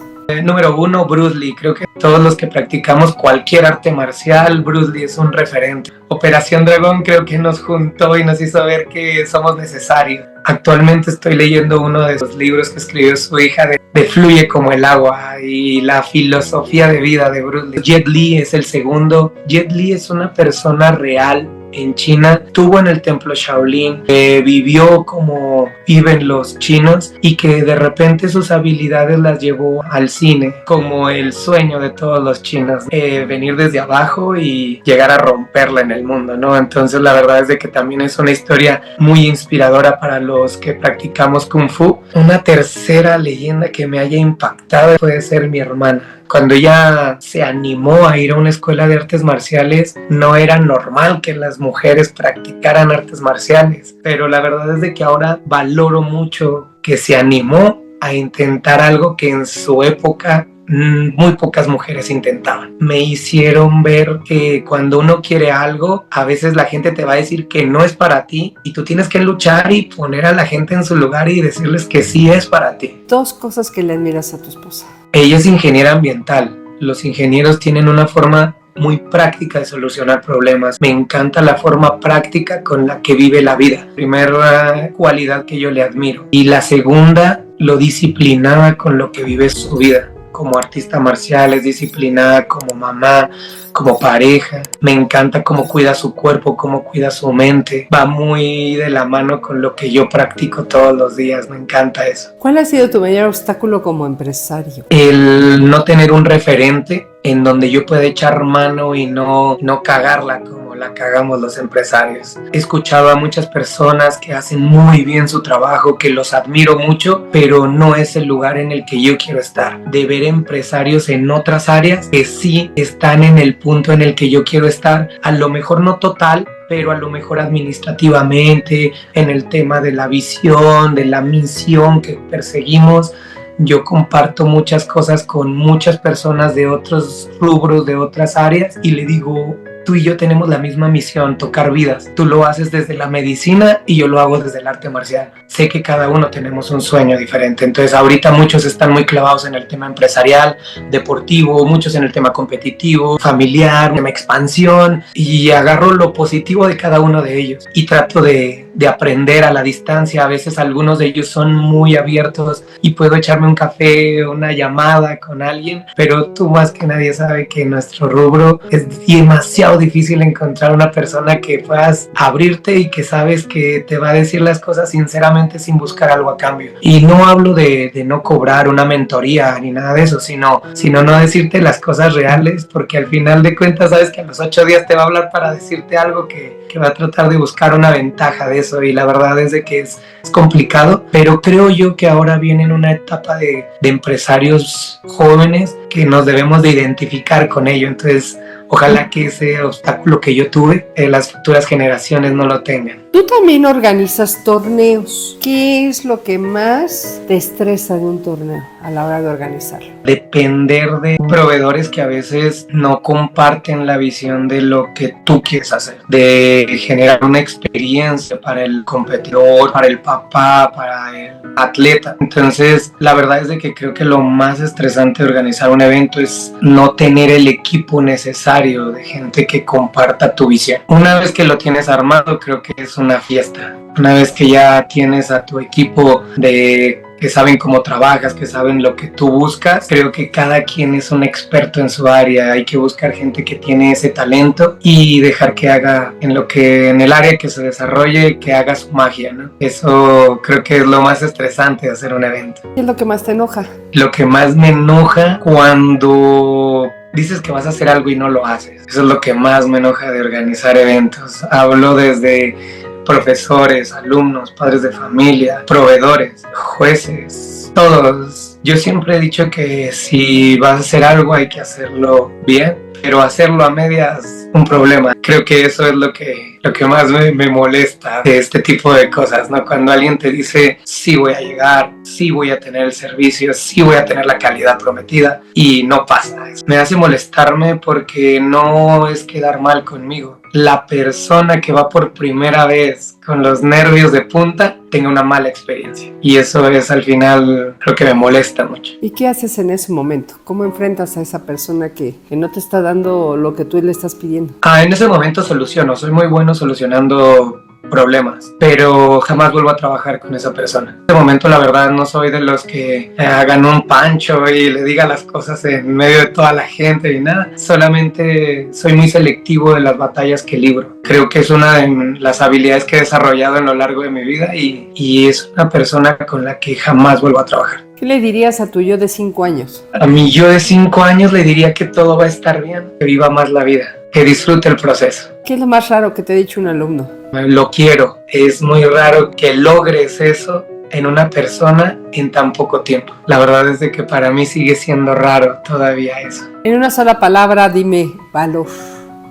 Número 1, Bruce Lee. Creo que todos los que practicamos cualquier arte marcial, Bruce Lee es un referente. Operación Dragón creo que nos juntó y nos hizo ver que somos necesarios. Actualmente estoy leyendo uno de los libros que escribió su hija de Fluye como el agua y la filosofía de vida de Bruce Lee. Jet Li es el segundo. Jet Li es una persona real en China, estuvo en el templo Shaolin, vivió como viven los chinos y que de repente sus habilidades las llevó al cine, como el sueño de todos los chinos, venir desde abajo y llegar a romperla en el mundo, ¿no? Entonces la verdad es de que también es una historia muy inspiradora para los que practicamos Kung Fu. Una tercera leyenda que me haya impactado puede ser mi hermana. Cuando ella se animó a ir a una escuela de artes marciales, no era normal que las mujeres practicaran artes marciales, pero la verdad es de que ahora valoro mucho que se animó a intentar algo que en su época muy pocas mujeres intentaban. Me hicieron ver que cuando uno quiere algo, a veces la gente te va a decir que no es para ti y tú tienes que luchar y poner a la gente en su lugar y decirles que sí es para ti. 2 cosas que le admiras a tu esposa. Ella es ingeniera ambiental. Los ingenieros tienen una forma muy práctica de solucionar problemas. Me encanta la forma práctica con la que vive la vida. Primera cualidad que yo le admiro. Y la segunda, lo disciplinada con lo que vive su vida. Como artista marcial, es disciplinada como mamá, como pareja. Me encanta cómo cuida su cuerpo, cómo cuida su mente. Va muy de la mano con lo que yo practico todos los días. Me encanta eso. ¿Cuál ha sido tu mayor obstáculo como empresario? El no tener un referente en donde yo pueda echar mano y no cagarla como la cagamos los empresarios. He escuchado a muchas personas que hacen muy bien su trabajo, que los admiro mucho, pero no es el lugar en el que yo quiero estar. De ver empresarios en otras áreas que sí están en el punto en el que yo quiero estar, a lo mejor no total, pero a lo mejor administrativamente, en el tema de la visión, de la misión que perseguimos. Yo comparto muchas cosas con muchas personas de otros rubros, de otras áreas, y le digo, tú y yo tenemos la misma misión, tocar vidas. Tú lo haces desde la medicina y yo lo hago desde el arte marcial. Sé que cada uno tenemos un sueño diferente. Entonces ahorita muchos están muy clavados en el tema empresarial, deportivo, muchos en el tema competitivo, familiar, tema expansión, y agarro lo positivo de cada uno de ellos y trato de aprender a la distancia. A veces algunos de ellos son muy abiertos y puedo echarme un café, una llamada con alguien, pero tú más que nadie sabe que en nuestro rubro es demasiado difícil encontrar una persona que puedas abrirte y que sabes que te va a decir las cosas sinceramente sin buscar algo a cambio. Y no hablo de no cobrar una mentoría ni nada de eso, sino no decirte las cosas reales, porque al final de cuentas sabes que a los 8 días te va a hablar para decirte algo que va a tratar de buscar una ventaja de eso, y la verdad es de que es complicado, pero creo yo que ahora viene en una etapa de empresarios jóvenes que nos debemos de identificar con ello. Entonces ojalá que ese obstáculo que yo tuve, las futuras generaciones no lo tengan. Tú también organizas torneos. ¿Qué es lo que más te estresa de un torneo a la hora de organizarlo? Depender de proveedores que a veces no comparten la visión de lo que tú quieres hacer, de generar una experiencia para el competidor, para el papá, para el atleta. Entonces la verdad es de que creo que lo más estresante de organizar un evento es no tener el equipo necesario de gente que comparta tu visión. Una vez que lo tienes armado, creo que es una fiesta. Una vez que ya tienes a tu equipo de que saben cómo trabajas, que saben lo que tú buscas. Creo que cada quien es un experto en su área, hay que buscar gente que tiene ese talento y dejar que haga en el área que se desarrolle, que haga su magia, ¿no? Eso creo que es lo más estresante de hacer un evento. ¿Qué es lo que más te enoja? Lo que más me enoja cuando dices que vas a hacer algo y no lo haces. Eso es lo que más me enoja de organizar eventos. Hablo desde profesores, alumnos, padres de familia, proveedores, jueces, todos. Yo siempre he dicho que si vas a hacer algo hay que hacerlo bien, pero hacerlo a medias un problema. Creo que eso es lo que más me molesta de este tipo de cosas, ¿no? Cuando alguien te dice, sí voy a llegar, sí voy a tener el servicio, sí voy a tener la calidad prometida, y no pasa eso. Me hace molestarme porque no es quedar mal conmigo. La persona que va por primera vez con los nervios de punta tenga una mala experiencia. Y eso es al final lo que me molesta mucho. ¿Y qué haces en ese momento? ¿Cómo enfrentas a esa persona que no te está dando lo que tú le estás pidiendo? En ese momento soluciono. Soy muy bueno solucionando problemas, pero jamás vuelvo a trabajar con esa persona. En este momento la verdad no soy de los que hagan un pancho y le diga las cosas en medio de toda la gente y nada, solamente soy muy selectivo de las batallas que libro. Creo que es una de las habilidades que he desarrollado en lo largo de mi vida y es una persona con la que jamás vuelvo a trabajar. ¿Qué le dirías a tu yo de 5 años? A mi yo de 5 años le diría que todo va a estar bien, que viva más la vida, que disfrute el proceso. ¿Qué es lo más raro que te ha dicho un alumno? Lo quiero. Es muy raro que logres eso en una persona en tan poco tiempo. La verdad es de que para mí sigue siendo raro todavía eso. En una sola palabra, dime valor.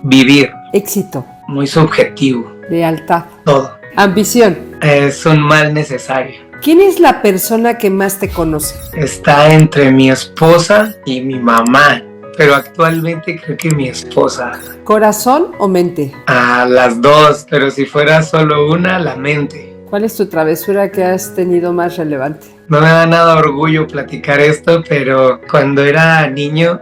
Vivir. Éxito. Muy subjetivo. Lealtad. Todo. Ambición. Es un mal necesario. ¿Quién es la persona que más te conoce? Está entre mi esposa y mi mamá, pero actualmente creo que mi esposa. ¿Corazón o mente? A las dos, pero si fuera solo una, la mente. ¿Cuál es tu travesura que has tenido más relevante? No me da nada orgullo platicar esto, pero cuando era niño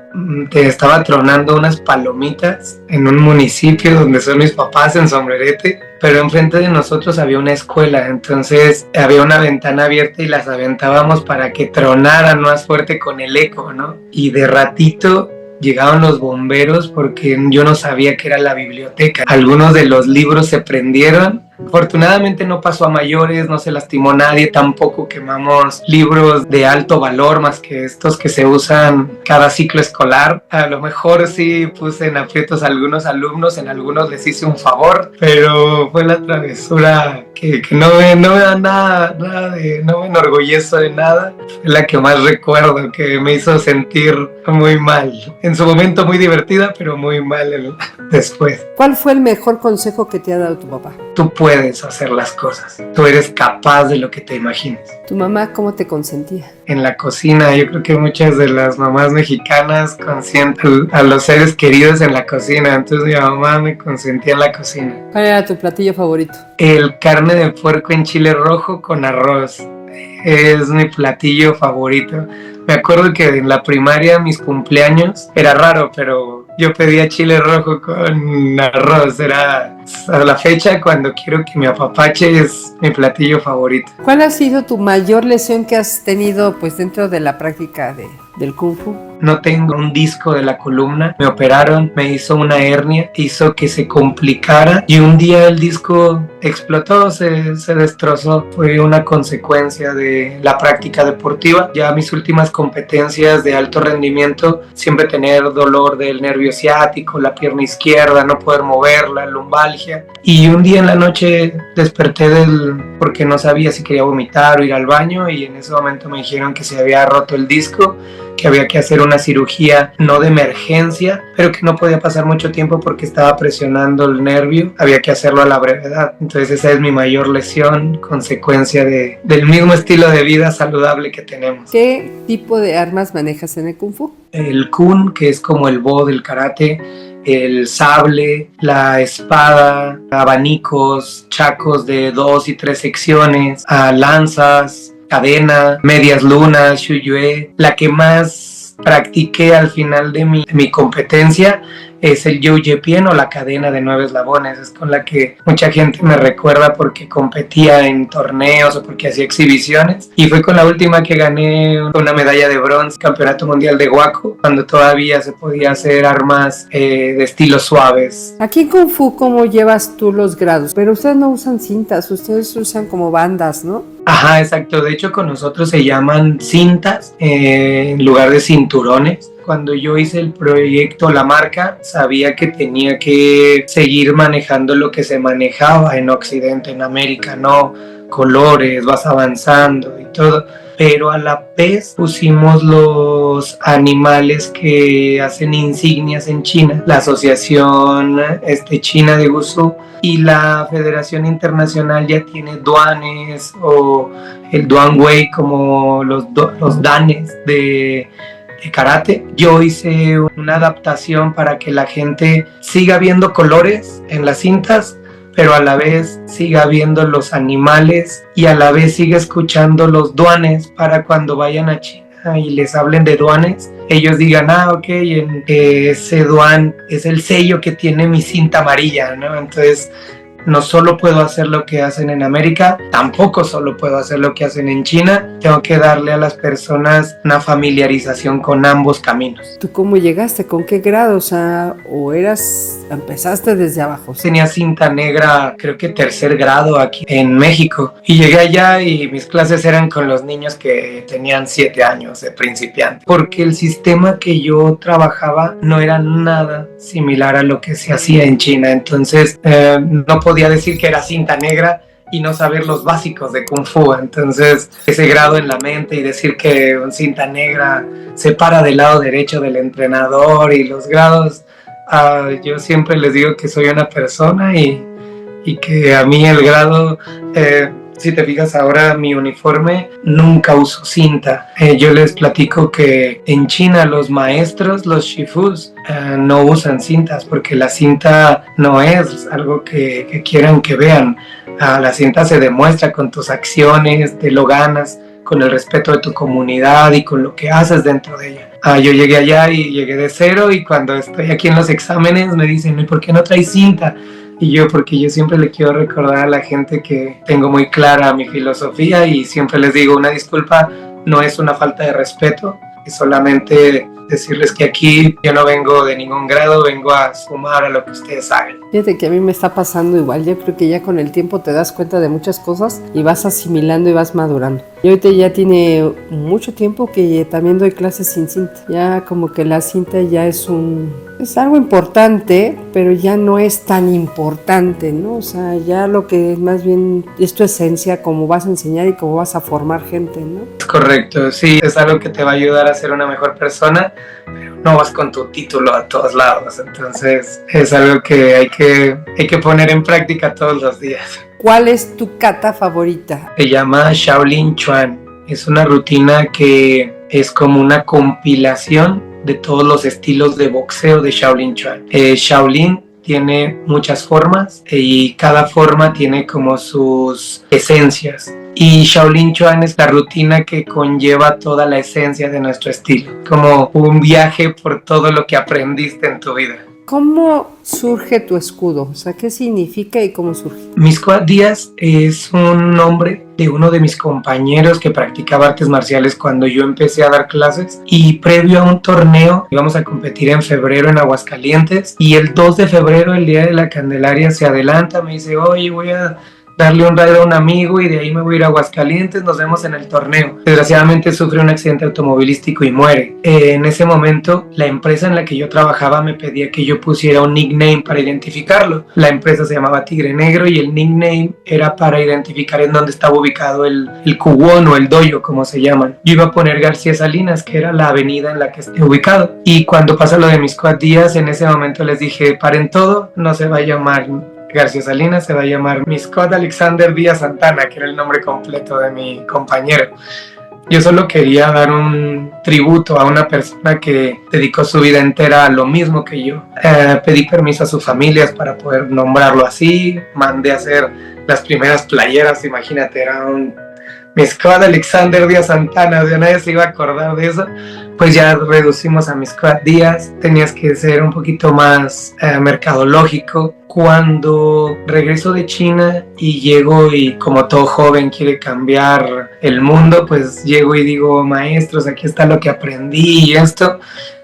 te estaba tronando unas palomitas en un municipio donde son mis papás, en Sombrerete, pero enfrente de nosotros había una escuela, entonces había una ventana abierta y las aventábamos para que tronaran más fuerte con el eco, ¿no? Y de ratito llegaron los bomberos porque yo no sabía que era la biblioteca. Algunos de los libros se prendieron. Afortunadamente no pasó a mayores, no se lastimó nadie, tampoco quemamos libros de alto valor más que estos que se usan cada ciclo escolar. A lo mejor sí puse en aprietos a algunos alumnos, en algunos les hice un favor, pero fue la travesura que no me da nada no me enorgullezco de nada. Fue la que más recuerdo, que me hizo sentir muy mal. En su momento muy divertida, pero muy mal después. ¿Cuál fue el mejor consejo que te ha dado tu papá? Tú puedes hacer las cosas. Tú eres capaz de lo que te imagines. ¿Tu mamá cómo te consentía? En la cocina, yo creo que muchas de las mamás mexicanas consienten a los seres queridos en la cocina. Entonces mi mamá me consentía en la cocina. ¿Cuál era tu platillo favorito? El carne de puerco en chile rojo con arroz. Es mi platillo favorito. Me acuerdo que en la primaria, mis cumpleaños, era raro, pero yo pedía chile rojo con arroz. Era a la fecha cuando quiero que me apapache, es mi platillo favorito. ¿Cuál ha sido tu mayor lesión que has tenido pues dentro de la práctica del Kung Fu? No tengo un disco de la columna, me operaron, me hizo una hernia, hizo que se complicara y un día el disco explotó, se destrozó. Fue una consecuencia de la práctica deportiva. Ya mis últimas competencias de alto rendimiento, siempre tener dolor del nervio ciático, la pierna izquierda, no poder moverla, lumbalgia. Y un día en la noche desperté porque no sabía si quería vomitar o ir al baño, y en ese momento me dijeron que se había roto el disco, que había que hacer una cirugía no de emergencia, pero que no podía pasar mucho tiempo porque estaba presionando el nervio, había que hacerlo a la brevedad. Entonces esa es mi mayor lesión, consecuencia del mismo estilo de vida saludable que tenemos. ¿Qué tipo de armas manejas en el Kung Fu? El Kun, que es como el Bo del karate, el sable, la espada, abanicos, chacos de 2 y 3 secciones, lanzas, cadena, medias lunas, shuyue. La que más practiqué al final de mi competencia es el Yoyepien o la cadena de 9 eslabones. Es con la que mucha gente me recuerda porque competía en torneos o porque hacía exhibiciones. Y fue con la última que gané una medalla de bronce, campeonato mundial de Wako, cuando todavía se podía hacer armas de estilos suaves. Aquí en Kung Fu, ¿cómo llevas tú los grados? Pero ustedes no usan cintas, ustedes usan como bandas, ¿no? Ajá, exacto. De hecho, con nosotros se llaman cintas en lugar de cinturones. Cuando yo hice el proyecto, la marca, sabía que tenía que seguir manejando lo que se manejaba en Occidente, en América, ¿no? Colores, vas avanzando y todo. Pero a la vez pusimos los animales que hacen insignias en China, la Asociación China de Wushu, y la Federación Internacional ya tiene duanes o el Duan Wei como los danes de karate. Yo hice una adaptación para que la gente siga viendo colores en las cintas, pero a la vez siga viendo los animales y a la vez siga escuchando los duanes para cuando vayan a China y les hablen de duanes, ellos digan, ok, ese duan es el sello que tiene mi cinta amarilla, ¿no? Entonces, no solo puedo hacer lo que hacen en América, tampoco solo puedo hacer lo que hacen en China. Tengo que darle a las personas una familiarización con ambos caminos. ¿Tú cómo llegaste? ¿Con qué grado? O sea, empezaste desde abajo. Tenía cinta negra, creo que 3er grado aquí en México. Y llegué allá y mis clases eran con los niños que tenían 7 años de principiante. Porque el sistema que yo trabajaba no era nada similar a lo que se hacía en China. Entonces, no podía decir que era cinta negra y no saber los básicos de Kung Fu. Entonces, ese grado en la mente y decir que un cinta negra se para del lado derecho del entrenador y los grados, yo siempre les digo que soy una persona y que a mí el grado, si te fijas ahora mi uniforme, nunca uso cinta. Yo les platico que en China los maestros, los shifus, no usan cintas porque la cinta no es algo que quieran que vean. La cinta se demuestra con tus acciones, te lo ganas, con el respeto de tu comunidad y con lo que haces dentro de ella. Yo llegué allá y llegué de cero y cuando estoy aquí en los exámenes me dicen, ¿y por qué no traes cinta? Y yo, porque yo siempre le quiero recordar a la gente que tengo muy clara mi filosofía y siempre les digo, una disculpa no es una falta de respeto, es solamente decirles que aquí yo no vengo de ningún grado, vengo a sumar a lo que ustedes hagan. Fíjate que a mí me está pasando igual, yo creo que ya con el tiempo te das cuenta de muchas cosas y vas asimilando y vas madurando. Y ahorita ya tiene mucho tiempo que también doy clases sin cinta, ya como que la cinta ya es algo importante, pero ya no es tan importante, ¿no? O sea, ya lo que más bien es tu esencia, cómo vas a enseñar y cómo vas a formar gente, ¿no? Es correcto, sí, es algo que te va a ayudar a ser una mejor persona, pero no vas con tu título a todos lados, entonces es algo que hay que poner en práctica todos los días. ¿Cuál es tu kata favorita? Se llama Shaolin Chuan, es una rutina que es como una compilación de todos los estilos de boxeo de Shaolin Chuan. Shaolin tiene muchas formas y cada forma tiene como sus esencias. Y Shaolin Chuan es la rutina que conlleva toda la esencia de nuestro estilo, como un viaje por todo lo que aprendiste en tu vida. ¿Cómo surge tu escudo? O sea, ¿qué significa y cómo surge? Miscoat Díaz es un nombre de uno de mis compañeros que practicaba artes marciales cuando yo empecé a dar clases, y previo a un torneo íbamos a competir en febrero en Aguascalientes, y el 2 de febrero, el día de la Candelaria, se adelanta, me dice, oye, voy a darle un ride a un amigo y de ahí me voy a ir a Aguascalientes, nos vemos en el torneo. Desgraciadamente sufre un accidente automovilístico y muere. En ese momento, la empresa en la que yo trabajaba me pedía que yo pusiera un nickname para identificarlo. La empresa se llamaba Tigre Negro y el nickname era para identificar en dónde estaba ubicado el Kuwon o el dojo, como se llaman. Yo iba a poner García Salinas, que era la avenida en la que esté ubicado. Y cuando pasa lo de Miscoat Díaz, en ese momento les dije, paren todo, no se va a llamar García Salinas, se va a llamar Miscoat Alexander Díaz Santana, que era el nombre completo de mi compañero. Yo solo quería dar un tributo a una persona que dedicó su vida entera a lo mismo que yo. Pedí permiso a sus familias para poder nombrarlo así, mandé a hacer las primeras playeras, imagínate, era un Miscoat Alexander Díaz Santana, o sea, nadie se iba a acordar de eso, pues ya reducimos a mis 4 días, tenías que ser un poquito más mercadológico. Cuando regreso de China y llego y como todo joven quiere cambiar el mundo, pues llego y digo, maestros, aquí está lo que aprendí y esto.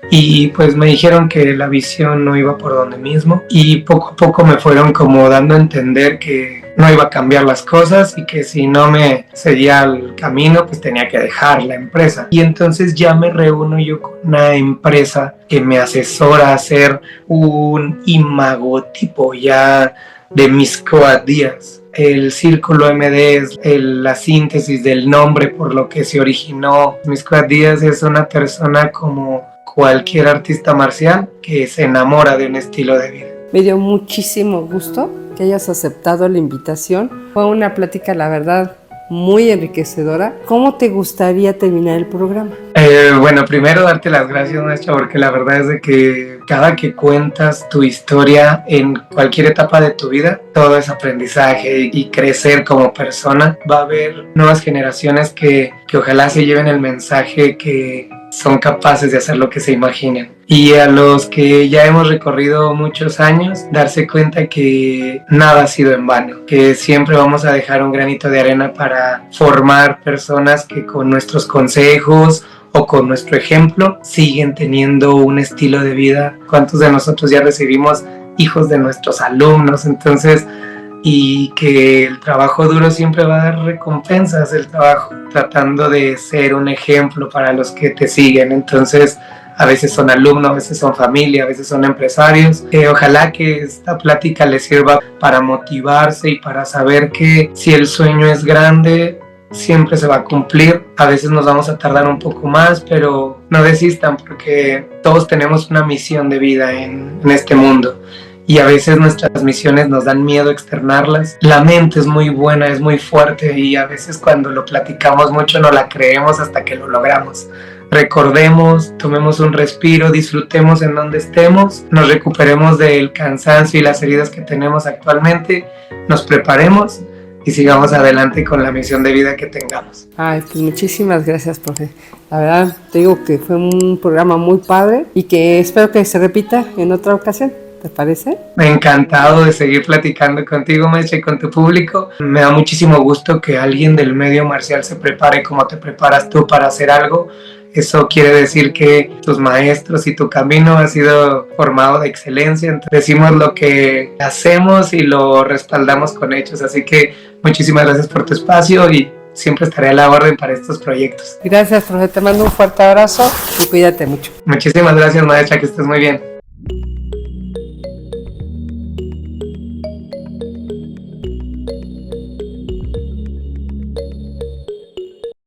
Y pues me dijeron que la visión no iba por donde mismo y poco a poco me fueron como dando a entender que no iba a cambiar las cosas y que si no me seguía el camino pues tenía que dejar la empresa. Y entonces ya me reúno yo con una empresa que me asesora a hacer un imagotipo ya de mis días. El círculo MD es la síntesis del nombre por lo que se originó. Mis días es una persona como cualquier artista marcial que se enamora de un estilo de vida. Me dio muchísimo gusto que hayas aceptado la invitación. Fue una plática, la verdad, muy enriquecedora. ¿Cómo te gustaría terminar el programa? Bueno, primero darte las gracias, maestra, porque la verdad es de que cada que cuentas tu historia en cualquier etapa de tu vida, todo es aprendizaje y crecer como persona. Va a haber nuevas generaciones que ojalá se lleven el mensaje que son capaces de hacer lo que se imaginen. Y a los que ya hemos recorrido muchos años, darse cuenta que nada ha sido en vano, que siempre vamos a dejar un granito de arena para formar personas que con nuestros consejos o con nuestro ejemplo siguen teniendo un estilo de vida. ¿Cuántos de nosotros ya recibimos hijos de nuestros alumnos? Entonces, y que el trabajo duro siempre va a dar recompensas, el trabajo tratando de ser un ejemplo para los que te siguen. Entonces, a veces son alumnos, a veces son familia, a veces son empresarios. Ojalá que esta plática les sirva para motivarse y para saber que si el sueño es grande, siempre se va a cumplir. A veces nos vamos a tardar un poco más, pero no desistan porque todos tenemos una misión de vida en este mundo. Y a veces nuestras misiones nos dan miedo externarlas. La mente es muy buena, es muy fuerte y a veces cuando lo platicamos mucho no la creemos hasta que lo logramos. Recordemos, tomemos un respiro, disfrutemos en donde estemos, nos recuperemos del cansancio y las heridas que tenemos actualmente, nos preparemos y sigamos adelante con la misión de vida que tengamos. Ay, pues muchísimas gracias, profe. La verdad, te digo que fue un programa muy padre y que espero que se repita en otra ocasión. ¿Te parece? Encantado de seguir platicando contigo, maestra, y con tu público. Me da muchísimo gusto que alguien del medio marcial se prepare como te preparas tú para hacer algo. Eso quiere decir que tus maestros y tu camino ha sido formado de excelencia. Entonces, decimos lo que hacemos y lo respaldamos con hechos. Así que muchísimas gracias por tu espacio y siempre estaré a la orden para estos proyectos. Gracias, profe. Te mando un fuerte abrazo y cuídate mucho. Muchísimas gracias, maestra, que estés muy bien.